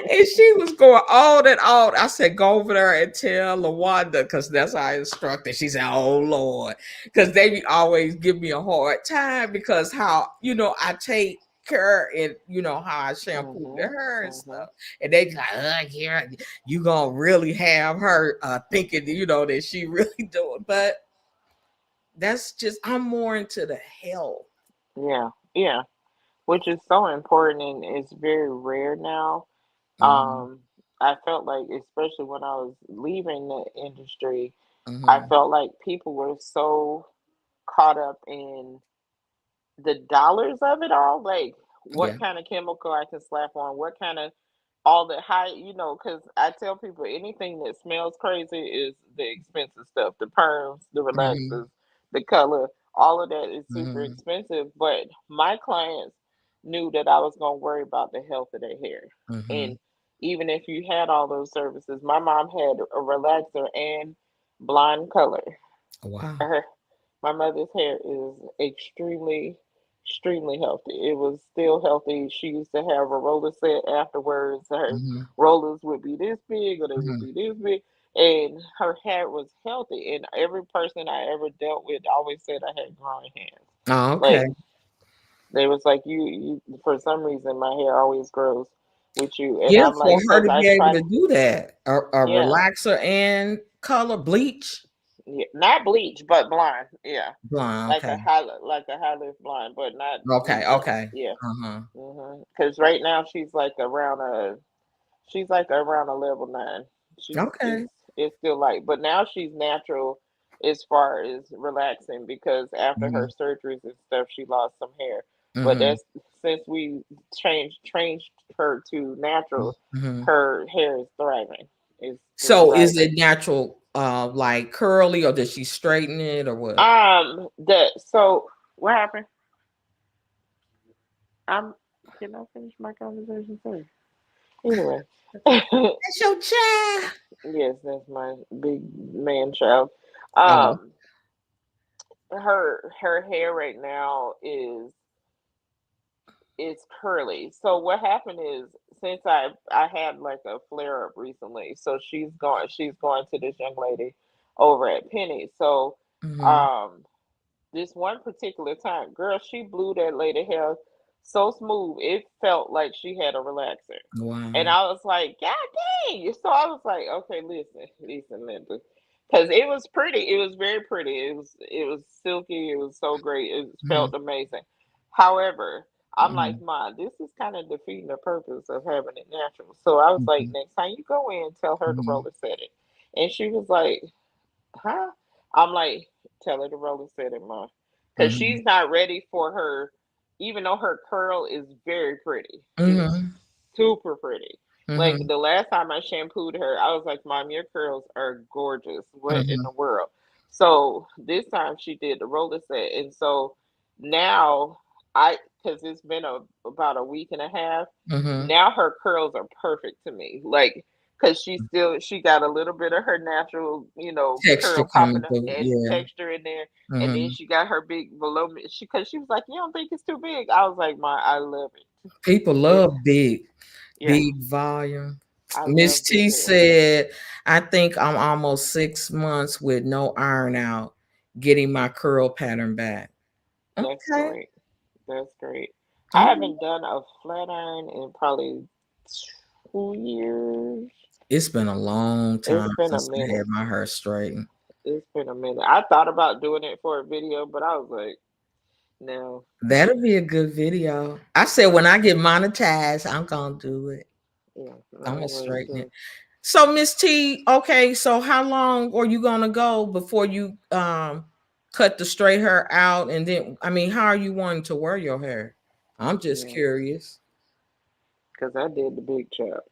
and she was going on and on. I said, go over there and tell Lawanda, because that's how I instructed. She said, oh Lord. Because they always give me a hard time because how, I take care and how I shampoo their Mhm. hair and Mhm. stuff. And they be like, yeah, you gonna really have her thinking, that she really doing. But that's just I'm more into the health. Yeah. Yeah. Which is so important and it's very rare now. Mm-hmm, I felt like, especially when I was leaving the industry, I mm-hmm, felt like people were so caught up in the dollars of it all, like yeah. what kind of chemical I can slap on, what kind of all the high, because I tell people anything that smells crazy is the expensive stuff, the perms, the Mm-hmm, relaxers, the color, all of that is super mm-hmm, expensive. But my clients knew that I was going to worry about the health of their hair. mm-hmm. And even if you had all those services, my mom had a relaxer and blonde color. Wow. Her My mother's hair is extremely healthy. It was still healthy. She used to have a roller set afterwards. Her Mm-hmm, rollers would be this big or they would mm-hmm. be this big. And her hair was healthy. And every person I ever dealt with always said I had growing hands. Oh, okay. Like they was like, you for some reason my hair always grows with you. And Yeah, I'm for like, her because to I be able try, to do that, a yeah, relaxer and color bleach, yeah, not bleach, but blonde. Yeah. blonde. Like a Okay, high lift blonde, but not okay, bleaching. okay. Yeah. Uh-huh. Because right now she's like around a level 9. She's Okay. it's still light, but now she's natural as far as relaxing because after her Mm-hmm. surgeries and stuff, she lost some hair. But Mm-hmm. that's since we changed her to natural, Mm-hmm. her hair is thriving. Is So, is thriving. it natural, like curly, or does she straighten it, or what? The so what happened? I'm Can I finish my conversation first? Anyway, That's your child. yes, that's my big man child. Oh. Um, her hair right now is curly. So what happened is since I had like a flare up recently, so she's going to this young lady over at Penny. So Mm-hmm. um this one particular time, girl, she blew that lady hair so smooth it felt like she had a relaxer. And Wow. I was like, God dang. So I was like, okay, listen, Linda. Because it was pretty. It was very pretty. It was silky. It was so great. It Mm-hmm. felt amazing. However, I'm like, Mm-hmm. Ma, this is kind of defeating the purpose of having it natural. So I was like, Mm-hmm. next time you go in, tell her to Mm-hmm. roller set it. And she was like, huh? I'm like, tell her to roller set it, Ma. Because Mm-hmm. she's not ready for her, even though her curl is very pretty. It's Mm-hmm. super pretty. Like Mm-hmm. the last time I shampooed her, I was like, Mom, your curls are gorgeous. What in Mm-hmm. the world? So this time she did the roller set. And so now because it's been about a week and a half, Mm-hmm. now her curls are perfect to me. Like, because she got a little bit of her natural, Texture curl coming popping up through. and Yeah. texture in there. And then Mm-hmm. she got her big voluminous. Because she was like, you don't think it's too big? I was like, Ma, I love it. People It love Yeah, big volume. I Miss love big T hair. said, I think I'm almost 6 months with no iron out, getting my curl pattern back. That's Okay. great. That's great. I Oh, haven't done a flat iron in probably 2 years. it's been a long It's time been a since I had minute. my hair straightened. It's been a minute. I thought about doing it for a video, but I was like, no. That'll be a good video. I said when I get monetized, I'm gonna do it. Yeah, I'm no, gonna wait straighten it. till. So Miss T, okay, so how long are you gonna go before you cut the straight hair out? And then I mean, how are you wanting to wear your hair? I'm just Yeah, curious. because I did the big chop.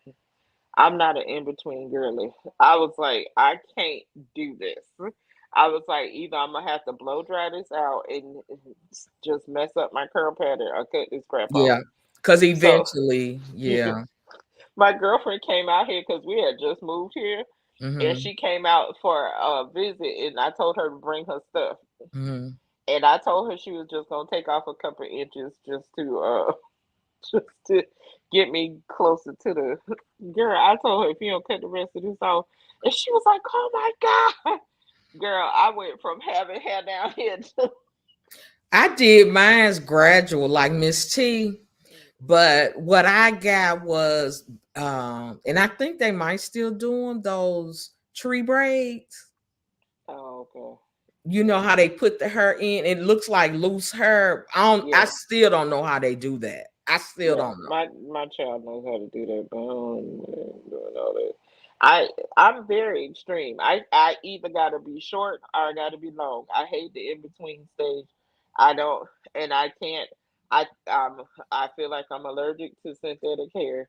I'm not an in between girly. I was like, I can't do this. I was like, either I'm gonna have to blow dry this out and just mess up my curl pattern or cut this crap off. Yeah, because So eventually, yeah. my girlfriend came out here because we had just moved here, and Mm-hmm. she came out for a visit, and I told her to bring her stuff, Mm-hmm. and I told her she was just gonna take off a couple inches just to just to get me closer to the girl. I told her if you don't cut the rest of this off, and she was like, "Oh my god, girl!" I went from having hair down here to I did mine's gradual, like Miss T, but what I got was, and I think they might still do them, those tree braids. oh okay, You know how they put the hair in? It looks like loose hair. I yeah. still don't know how they do that. I still Yeah, don't know. my child knows how to do that, but I don't doing all that. I I'm very extreme. I either gotta be short or I gotta be long. I hate the in between stage. I don't, and I can't. I feel like I'm allergic to synthetic hair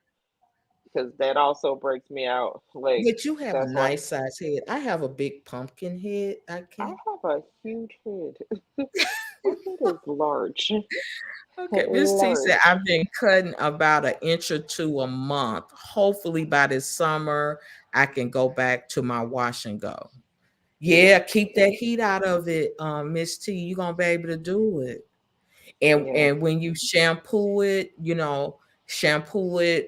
because that also breaks me out. Like But you have a that's why nice size head. I have a big pumpkin head. I I can't. have a huge head. My head is large, Okay, Miss T said large. I've been cutting about an inch or two a month. Hopefully by this summer I can go back to my wash and go. Yeah, Yeah, keep that heat out of it, Miss T. You're gonna be able to do it. And yeah. and when you shampoo it,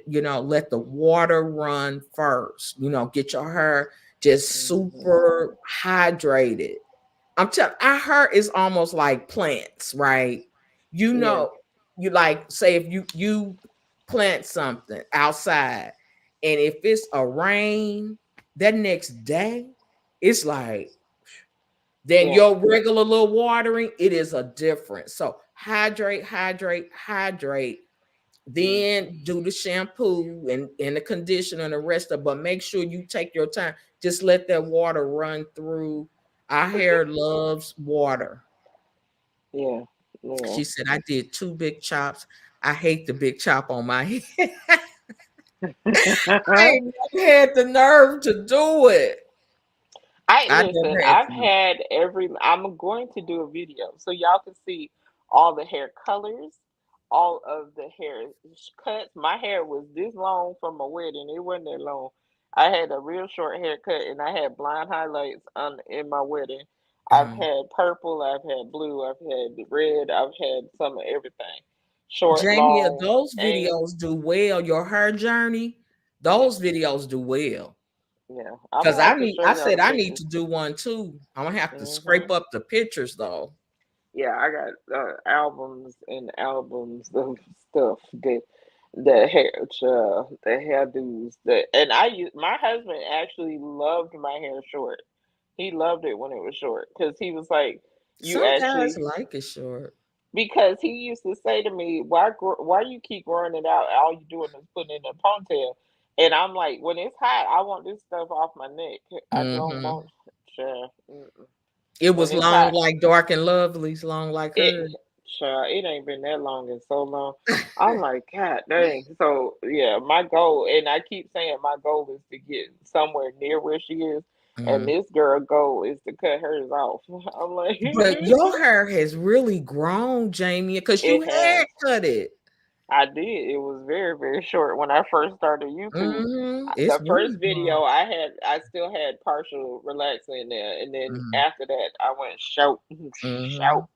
let the water run first. Get your hair just Hmm. super hydrated. I'm telling our hair is almost like plants, right? You Yeah, know, you like say if you plant something outside and if it's a rain that next day, it's like then yeah. your regular little watering, it is a difference. So hydrate, hydrate, hydrate. Mm. Then do the shampoo and the conditioner and the rest of, but make sure you take your time. Just let that water run through. Our hair loves water. Yeah, yeah. She said, I did two big chops. I hate the big chop on my head. I ain't never had the nerve to do it. I I listen. never had I've to. had every. I'm going to do a video so y'all can see all the hair colors, all of the hair cuts. My hair was this long from my wedding. It wasn't that long. I had a real short haircut and I had blonde highlights on in my wedding. I've Mhm. had purple. I've had blue. I've had red. I've had some of everything. Short, Jamie, long, those and videos do well. Your hair journey, yeah, those videos do well. yeah. I'm Cause gonna have to show I y'all said the I need pictures. to do one too. I'm gonna have to Hmm. scrape up the pictures though. Yeah, I got albums and albums of stuff that the hair, the hairdos, and my husband actually loved my hair short. He loved it when it was short because he was like, you Some guys actually, like it short. because he used to say to me, why you keep growing it out? All you doing is putting it in a ponytail. And I'm like, when it's hot, I want this stuff off my neck. I don't Hmm. want, child, mm-mm. It When was it's long hot. like dark and lovely's, long like It, her. child, it ain't been that long and so long. I'm like, God dang. So yeah, my goal, and I keep saying my goal is to get somewhere near where she is, and Mhm. this girl goal is to cut hers off. I'm like, But your hair has really grown, Jamie, because you it had has. cut it. I did. It was very, very short when I first started YouTube. It's The really first grown. video I still had partial relaxer in there, and then Mhm. after that, I went shout, shout. Mhm.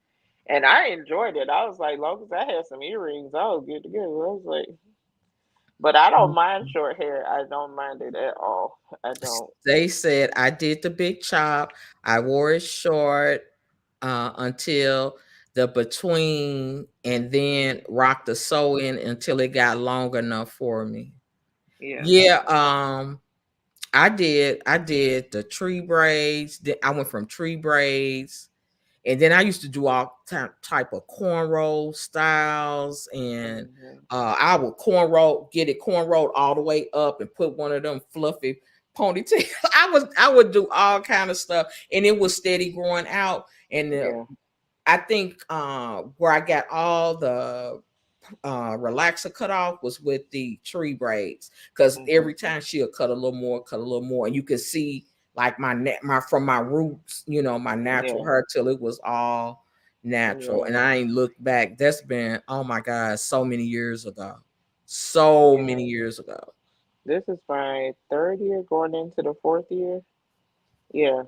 And I enjoyed it. I was like, long as I had some earrings, I was good to go. I was like, but I don't mind Mhm. short hair. I don't mind it at all. I don't. They said I did the big chop. I wore it short until the between, and then rocked the sew in until it got long enough for me. Yeah. Yeah, I did the tree braids. I went from tree braids, and then I used to do all type of cornrow styles, and Hmm. I would get it cornrowed all the way up, and put one of them fluffy ponytails. I would do all kind of stuff, and it was steady growing out. And Yeah. I think where I got all the relaxer cut off was with the tree braids, because Mhm. every time she'll cut a little more, and you could see like my from my roots, my natural Yeah. hair till it was all natural, Yeah. and I ain't looked back. That's been, oh my God, so many years ago, so Yeah. many years ago. This is my third year going into the fourth year. Yeah.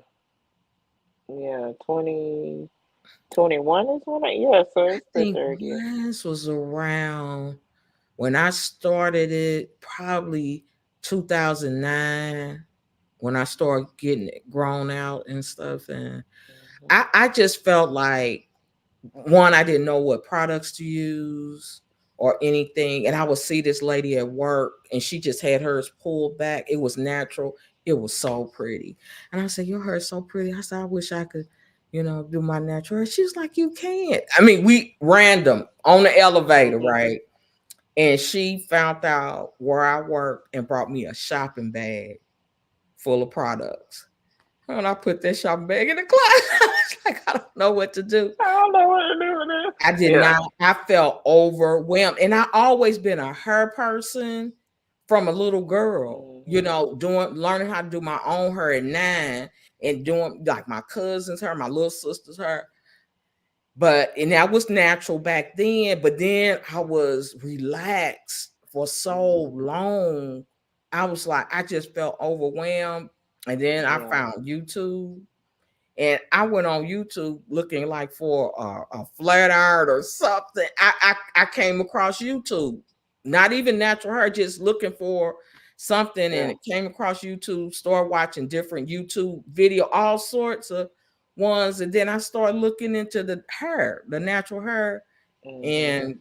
Yeah. 2021 is when yeah, so I it's the think third year. mine was around when I started it, probably 2009, when I started getting it grown out and stuff. And Mhm. I just felt like, one, I didn't know what products to use or anything. And I would see this lady at work and she just had hers pulled back. It was natural. It was so pretty. And I said, your hair is so pretty. I said, I wish I could, do my natural hair. She was like, you can't. I mean, we random on the elevator, Mhm. right? And she found out where I worked and brought me a shopping bag full of products. And I put that shopping bag in the closet. I was like, I don't know what to do. I don't know what to do with this. I did Yeah. not. I felt overwhelmed. And I always been a hair person from a little girl, Mhm. learning how to do my own hair at 9, and doing like my cousin's hair, my little sister's hair. And that was natural back then, but then I was relaxed for so Mhm. long. I was like, I just felt overwhelmed. And then I Yeah. found YouTube, and I went on YouTube looking like for a flat iron or something. I came across YouTube, not even natural hair, just looking for something, and Yeah. it came across YouTube. Started watching different YouTube video, all sorts of ones, and then I started looking into the natural hair, Mhm. and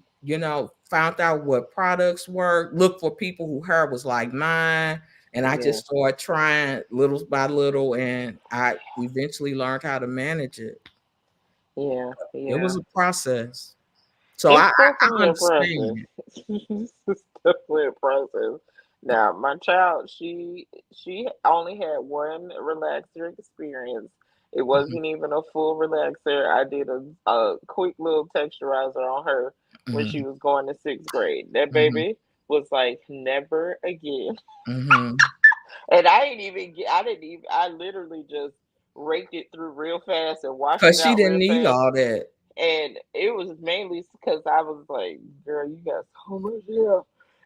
found out what products were. Look for people who hair was like mine, and I Yeah. just started trying little by little, and I eventually learned how to manage it. Yeah. It was Yeah. a process, so I, It's I definitely a process. understand. It's definitely a process. Now, my child, she only had one relaxer experience. It Mhm, wasn't even a full relaxer. I did a quick little texturizer on her when she mhm, was going to sixth grade. That mhm, baby was like, never again. mhm. And I didn't even, I literally just raked it through real fast and washed Cause it she out didn't real need fast. all that. And it was mainly because I was like, girl, you got so much hair.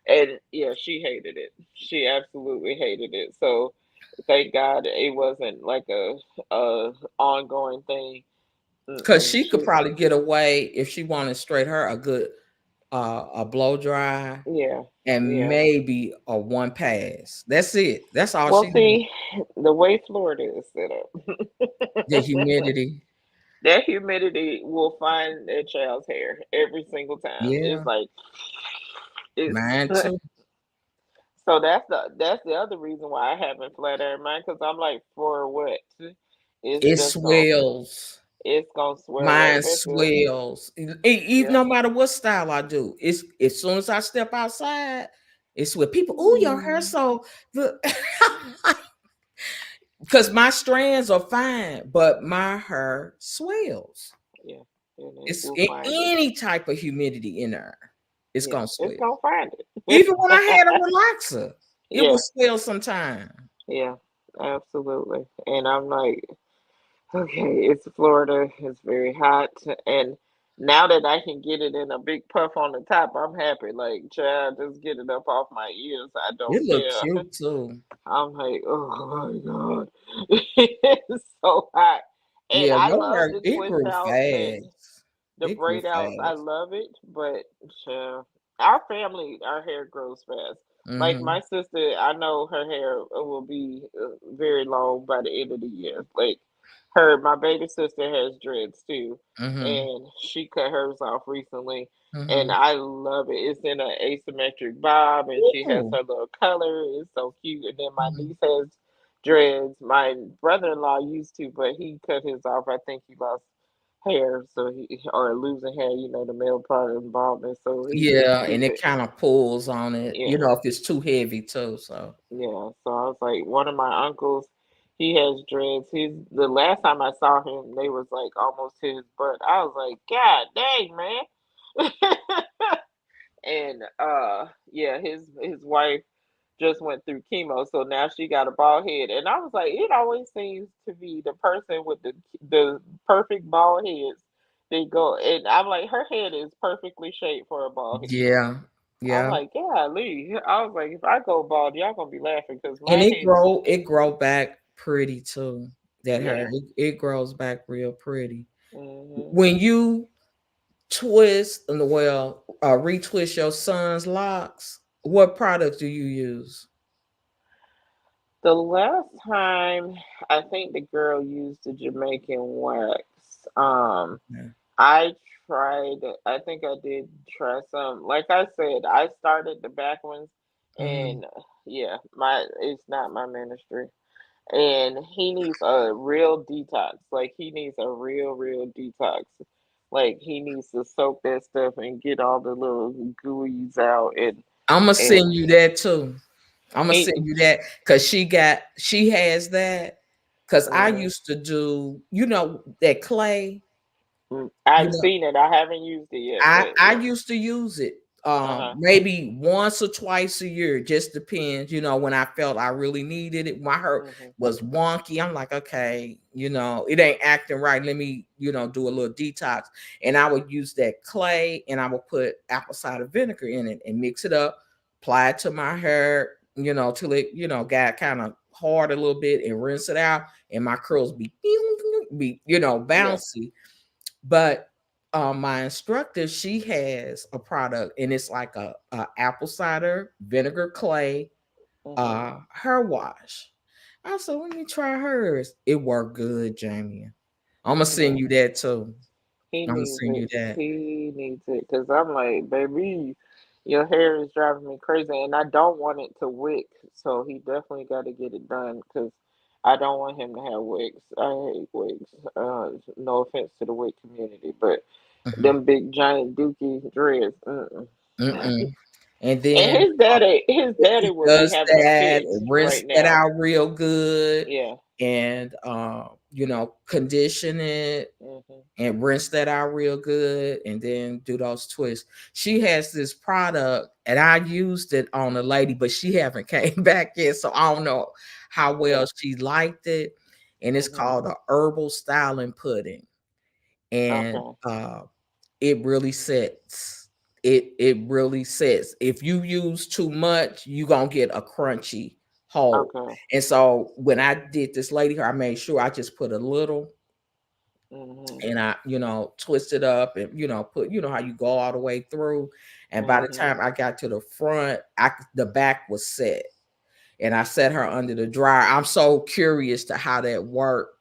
And yeah, she hated it. She absolutely hated it. So thank God it wasn't like a ongoing thing. Cause Mm-mm. she could probably get away if she wanted straight hair, a good a blow dry, Yeah, and yeah. maybe a one pass. That's it. That's all Well, she needs. see, the way Florida is set The up, humidity. that humidity will find that child's hair every single time. It's Yeah, like it's mine too. so that's the other reason why I haven't flat ironed mine because I'm like for what? It's It just gonna swells. it's gonna swell right Mine back up. swells. Even Yeah. no matter what style I do. It's as soon as I step outside, it's with people. Oh, your hair Mm. so good. Because my strands are fine, but my hair swells. Yeah, and it It's will in find it. any type of humidity in there, it's Yeah, gonna it's swell. gonna find it. Even when I had a relaxer, it Yeah, would swell sometime. yeah, absolutely. And I'm like, okay, it's Florida. It's very hot, and now that I can get it in a big puff on the top, I'm happy. Like, child, just get it up off my ears. I It don't look care. cute too. I'm like, oh my god, it's so hot, and Yeah, I your love hair, the it twist grew outs and fast. the It grew braid outs. I fast. love it, but our family, our hair grows fast. Like Mm-hmm. my sister, I know her hair will be very long by the end of the year. Like my baby sister has dreads too, Mm-hmm. and she cut hers off recently, and Mm-hmm. I love it. It's in an asymmetric bob, and she has Ooh. her little color. It's so cute. And then my Mhm. niece has dreads. My brother-in-law used to, but he cut his off. I think he lost hair, so he or losing hair. The male part of baldness, so he didn't Yeah, keep and it it. kind of pulls on it, Yeah. if it's too heavy too. So Yeah, so I was like, one of my uncles, he has dreads. He's the last time I saw him, they was like almost to his butt. I was like, God dang, man. and yeah, his wife just went through chemo, so now she got a bald head. And I was like, it always seems to be the person with the perfect bald heads. They go, and I'm like, her head is perfectly shaped for a bald head. Yeah, I'm yeah. like, golly. I was like, if I go bald, y'all gonna be laughing because And my head is, it grow back pretty too. That hair, yeah. it grows back real pretty. Hmm. When you twist and retwist your son's locks, what product do you use? The last time I think the girl used the Jamaican wax. Yeah. I tried. I think I did try some. Like I said, I started the back ones, Mm-hmm. and yeah, my it's not my ministry. And he needs a real detox. Like he needs a real detox. Like he needs to soak that stuff and get all the little gooeys out. I'm gonna And send you that too. I'm gonna he. send you that because she has that. Because I Mhm. used to do, that clay. You I've know, seen it. I haven't used it yet, but I yeah. used to use it Uh huh. maybe once or twice a year, just depends, when I felt I really needed it. My hurt Mhm. was wonky. I'm like, okay, it ain't acting right. Let me, do a little detox. And I would use that clay and I would put apple cider vinegar in it and mix it up, apply it to my hair, till it, got kind of hard a little bit and rinse it out. And my curls be Yeah. bouncy. But my instructor, she has a product and it's like a apple cider vinegar clay Mhm. hair wash. I said, let me try hers. It worked good, Jamie. I'm gonna Yeah. send you that too. He I'm gonna needs send it. you that. He needs it because I'm like, baby, your hair is driving me crazy, and I don't want it to wick. So he definitely got to get it done because I don't want him to have wigs. I hate wigs. No offense to the wig community, but Mhm. them big giant dookie dreads. Mm-mm. Mm-mm. And And then his daddy it would be does having a that, fit it right rinse that now. out real good, Yeah. and condition it Hmm. and rinse that out real good and then do those twists. She has this product and I used it on a lady, but she haven't came back yet. So I don't know how well Yeah. she liked it. And it's Hmm. called a herbal styling pudding. And Okay. it really sets. It really sets. If you use too much, you gonna get a crunchy hole. Okay. And so when I did this lady I made sure I just put a little Hmm. and I, twist it up and put, how you go all the way through. And by the Hmm. time I got to the front, the back was set, and I set her under the dryer. I'm so curious to how that worked,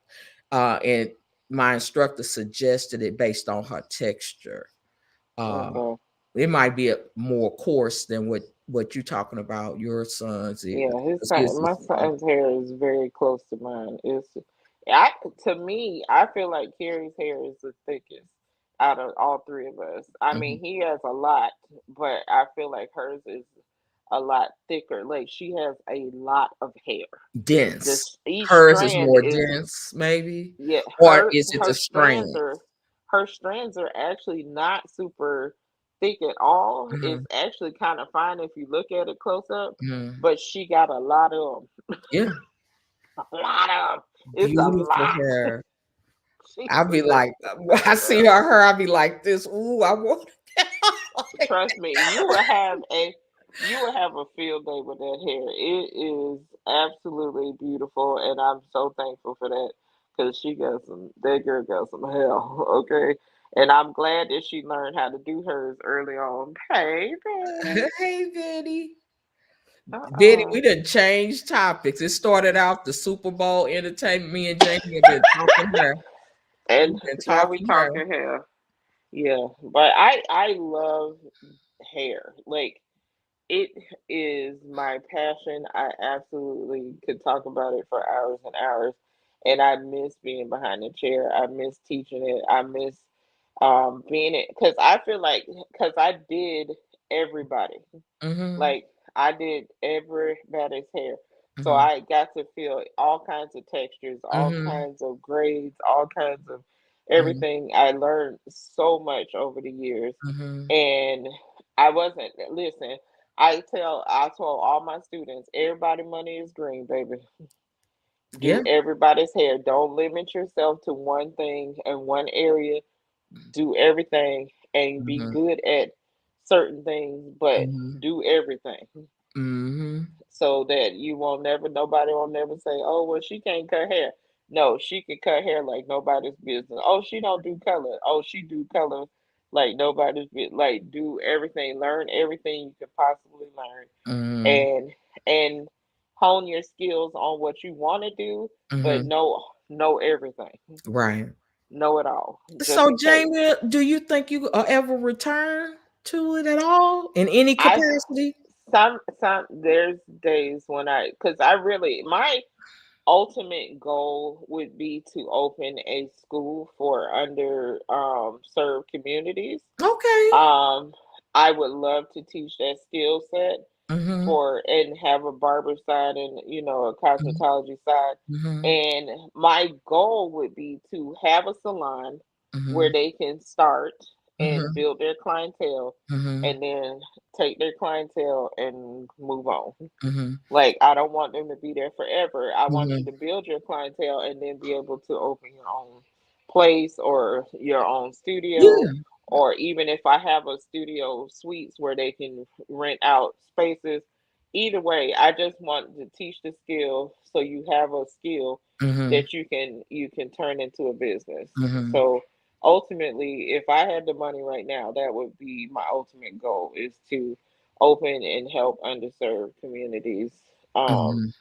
and my instructor suggested it based on her texture. Uh, Okay. it might be a more coarse than what you're talking about. Your son's is. Yeah, 'Cause his my is son's hair is very close to mine. I to me, I feel like Carrie's hair is the thickest out of all three of us. I mean, mhm, he has a lot, but I feel like hers is a lot thicker. Like she has a lot of hair. dense. This each Hers is strand more is, dense, maybe, yeah, or is it the strands strand? are, her strands are actually not super thick at all. It's Mhm, actually kind of fine if you look at it close up, mhm. but she got a lot of Yeah, them. A lot of them. It's a beautiful lot. hair. I She be said, like, when I see "Girl, her, I be like this. Ooh, I want that. trust me, you will have a field day with that hair. It is absolutely beautiful, and I'm so thankful for that because she got some. That girl got some hell. Okay, and I'm glad that she learned how to do hers early on. Hey, Betty. Hey, Betty. Betty, Uh-uh. we done changed topics. It started out the Super Bowl entertainment. Me and Jamie have been talking her. And We've been now we talking her. talking hair. Yeah, but I love hair. Like it is my passion. I absolutely could talk about it for hours and hours. And I miss being behind the chair. I miss teaching it. I miss being it because I feel like because I did everybody. Mm-hmm. Like I did everybody's hair. So Mm-hmm. I got to feel all kinds of textures, all Mm-hmm. kinds of grades, all kinds of Mm-hmm. everything. I learned so much over the years. Mm-hmm. And I wasn't. Listen, I told all my students, everybody money is green, baby. Yeah. Do everybody's hair. Don't limit yourself to one thing and one area. Do everything and be Mm-hmm. good at certain things, but Mm-hmm. do everything Mm-hmm. so that you won't never, nobody will never say, oh, well, she can't cut hair. No, she can cut hair like nobody's business. Oh, she don't do color. Oh, she do color like nobody's business. Like, do everything, learn everything you can possibly learn, Mm-hmm. and and hone your skills on what you want to do, but Mm-hmm. know everything, Right. know it all, just So, in case. Jamie, do you think you ever return to it at all in any I capacity? some there's days when because I really, my ultimate goal would be to open a school for under served communities. Okay. Um, I would love to teach that skill set Mm-hmm. for and have a barber side and a cosmetology side. Mm-hmm. And my goal would be to have a salon where Mm-hmm. they can start and Mm-hmm. build their clientele Mm-hmm. and then take their clientele and move on. Mm-hmm. Like, I don't want them to be there forever. I want you Mm-hmm. to build your clientele and then be able to open your own place or your own studio. Yeah. Or even if I have a studio suites where they can rent out spaces. Either way, I just want to teach the skill so you have a skill Mm-hmm. that you can turn into a business. Mm-hmm. So ultimately, if I had the money right now, that would be my ultimate goal, is to open and help underserved communities um,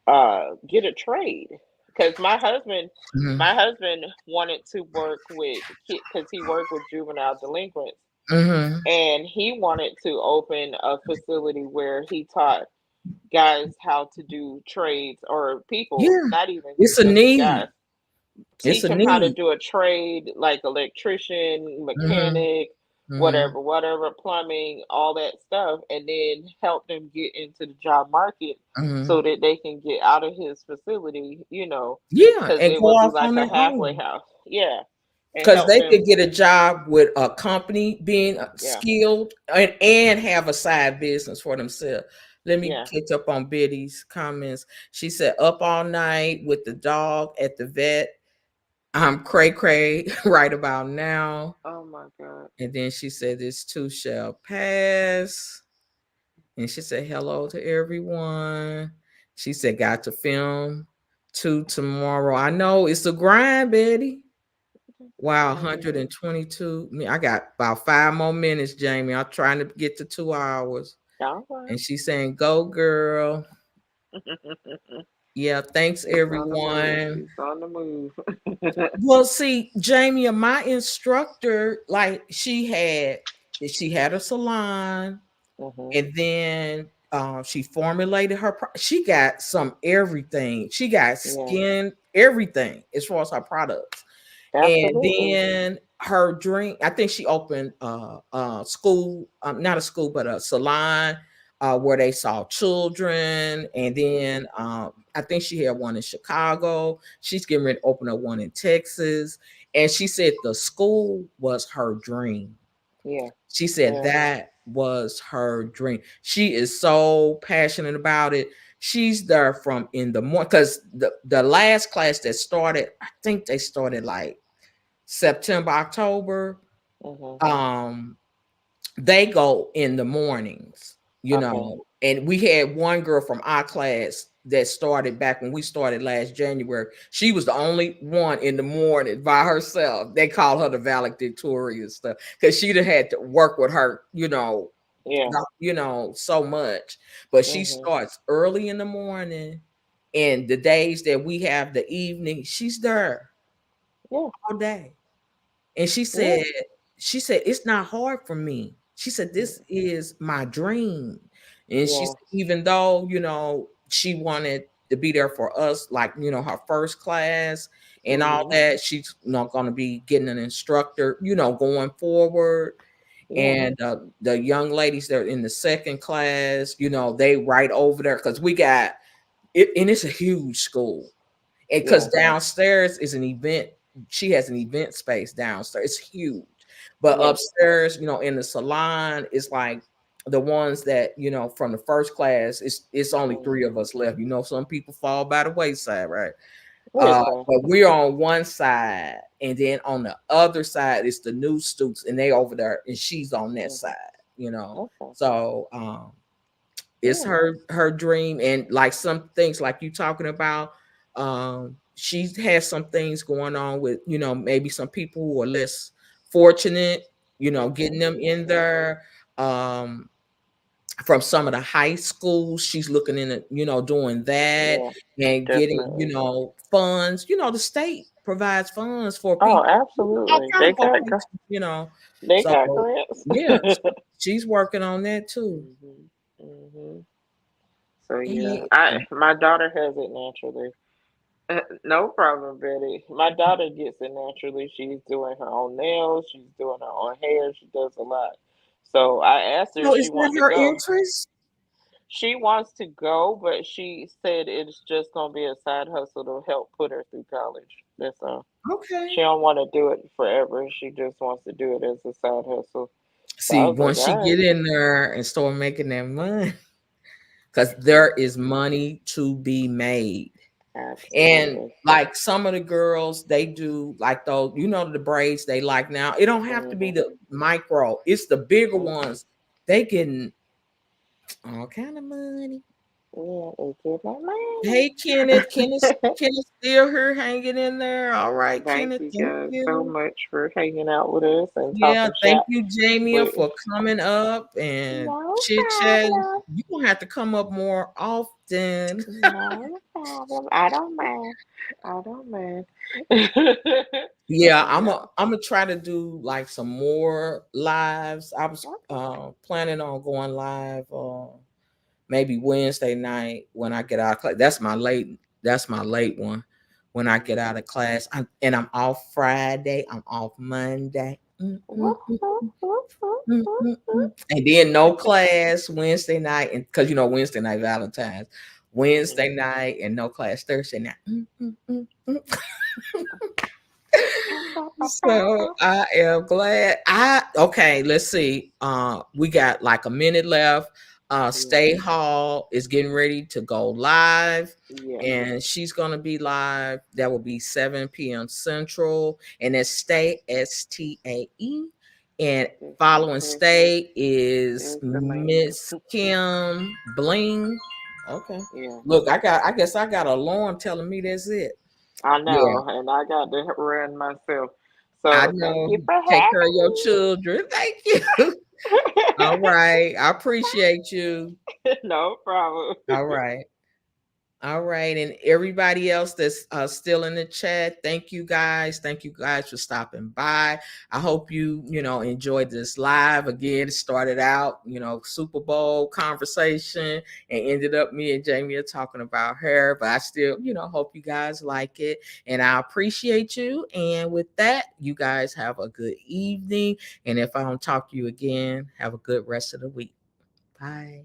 Mm-hmm. get a trade. Because Mm-hmm. my husband wanted to work with kids because he worked with juvenile delinquents, Mm-hmm. and he wanted to open a facility where he taught guys how to do trades, or people, Yeah. not even It's a just need. guys. It's Teach a them how to need. do a trade like electrician, Mm-hmm. mechanic, Mm-hmm. whatever, plumbing, all that stuff, and then help them get into the job market Mm-hmm. so that they can get out of his facility, Yeah, because and it go would be off like on a their halfway own. house. Yeah, and Because help they them. could get a job with a company being Yeah, skilled and have a side business for themselves. Let me yeah. catch up on Biddy's comments. She said, up all night with the dog at the vet. I'm cray cray right about now. Oh my God. And then she said, this too shall pass. And she said, hello to everyone. She said, got to film two tomorrow. I know it's a grind, Betty. Wow, Mm-hmm. 122. I got about 5 more minutes, Jamie. I'm trying to get to 2 hours. All right. And she's saying, go, girl. Yeah, thanks, She's on the move. everyone. She's on the move. Well, see, Jamie, my instructor, like she had a salon, Hmm. and then she formulated her. She got some everything. She got Yeah, skin everything as far as her products. And absolutely. then her dream, I think she opened school, not a school, but a salon where they saw children. And Hmm. then I think she had one in Chicago. She's getting ready to open up one in Texas. And she said the school was her dream. Yeah, She said yeah. that was her dream. She is so passionate about it. She's there from in the morning because the last class that started, I think they started like September, October. Hmm. Um, they go in the mornings, Okay. and we had one girl from our class that started back when we started last January. She was the only one in the morning by herself. They call her the valedictorian and stuff because she'd have had to work with her, Yeah. so much. But she Hmm. starts early in the morning, and the days that we have the evening, she's there Yeah. all day. And she Yeah. said, it's not hard for me. She said, this is my dream. And she said, Yes. even though, she wanted to be there for us, like, her first class and all Hmm. that, she's not going to be getting an instructor, going forward. Yeah. And the young ladies that are in the second class, they right over there because we got it, and it's a huge school. And because Yeah. downstairs is an event, she has an event space downstairs. It's huge. But Yeah. upstairs, in the salon, it's like the ones that, from the first class, it's only three of Mhm. us left. Some people fall by the wayside, right? Okay. But we're on one side, and then on the other side is the new students, and they over there, and she's on that Mhm. side. Okay. So it's Yeah. her dream, and like some things like you talking about, she has some things going on with, maybe some people who are less fortunate, getting Mhm. them in Mhm. there. Um, from some of the high schools. She's looking into, doing that Yeah. and getting, Definitely. funds. The state provides funds for Oh, people, all absolutely. kind of occasions. They So got grants. yeah, so she's working on that too. Mhm. Mhm. So yeah, Yeah. I my daughter has it naturally. No problem, Betty. My daughter gets it naturally. She's doing her own nails. She's doing her own hair. She does a lot. So I asked her So if is she that wanted to her go. interest? She wants to go, but she said it's just gonna be a side hustle to help put her through college. That's all. She Okay. don't want to do it forever. She just wants to do it as a side hustle. So I See, was like, once she all get right, in there and start making that money, because there is money to be made. And absolutely. like some of the girls, they do like those, the braids they like now. It don't have to be Mhm. the micro, it's the bigger Mhm. ones. They getting all kind of money. Yeah, it's good my money. Hey Kenneth, Kenneth still here hanging in there. All right, Thank Kenneth, you thank guys so you. much for hanging out with us and Yeah, talking thank shop you, Jamia, with for coming up and no chit chatting. problem. You gonna have to come up more often. No problem. I don't mind. I don't mind. Yeah, I'm Yeah. a I'm gonna try to do like some more lives. I was Okay. planning on going live maybe Wednesday night when I get out of class. That's my late one when I get out Mhm. of class. And I'm off Friday. I'm off Monday. Woo, woo, woo, woo, woo, woo. And then no class Wednesday night, and because Wednesday night Valentine's, Mhm. Wednesday night, and no class Thursday night. So I am glad. Okay, let's see. We got like a minute left. Yeah. Stay Hall is getting ready to go live, Yeah. and she's gonna be live. That will be 7 p.m. Central, and it's Stay STAE. And following Stay is There's the link. Miss Kim Bling. Okay. Yeah. Look, I guess I got an alarm telling me that's it. I Yeah. know, and I got to run myself. I So thank know. you for Take care of having your me. children. Thank you. All right. I appreciate you. No problem. All right. All right. And everybody else that's still in the chat, thank you guys. Thank you guys for stopping by. I hope enjoyed this live. Again, it started out, Super Bowl conversation and ended up me and Jamie are talking about her. But I still, hope you guys like it. And I appreciate you. And with that, you guys have a good evening. And if I don't talk to you again, have a good rest of the week. Bye.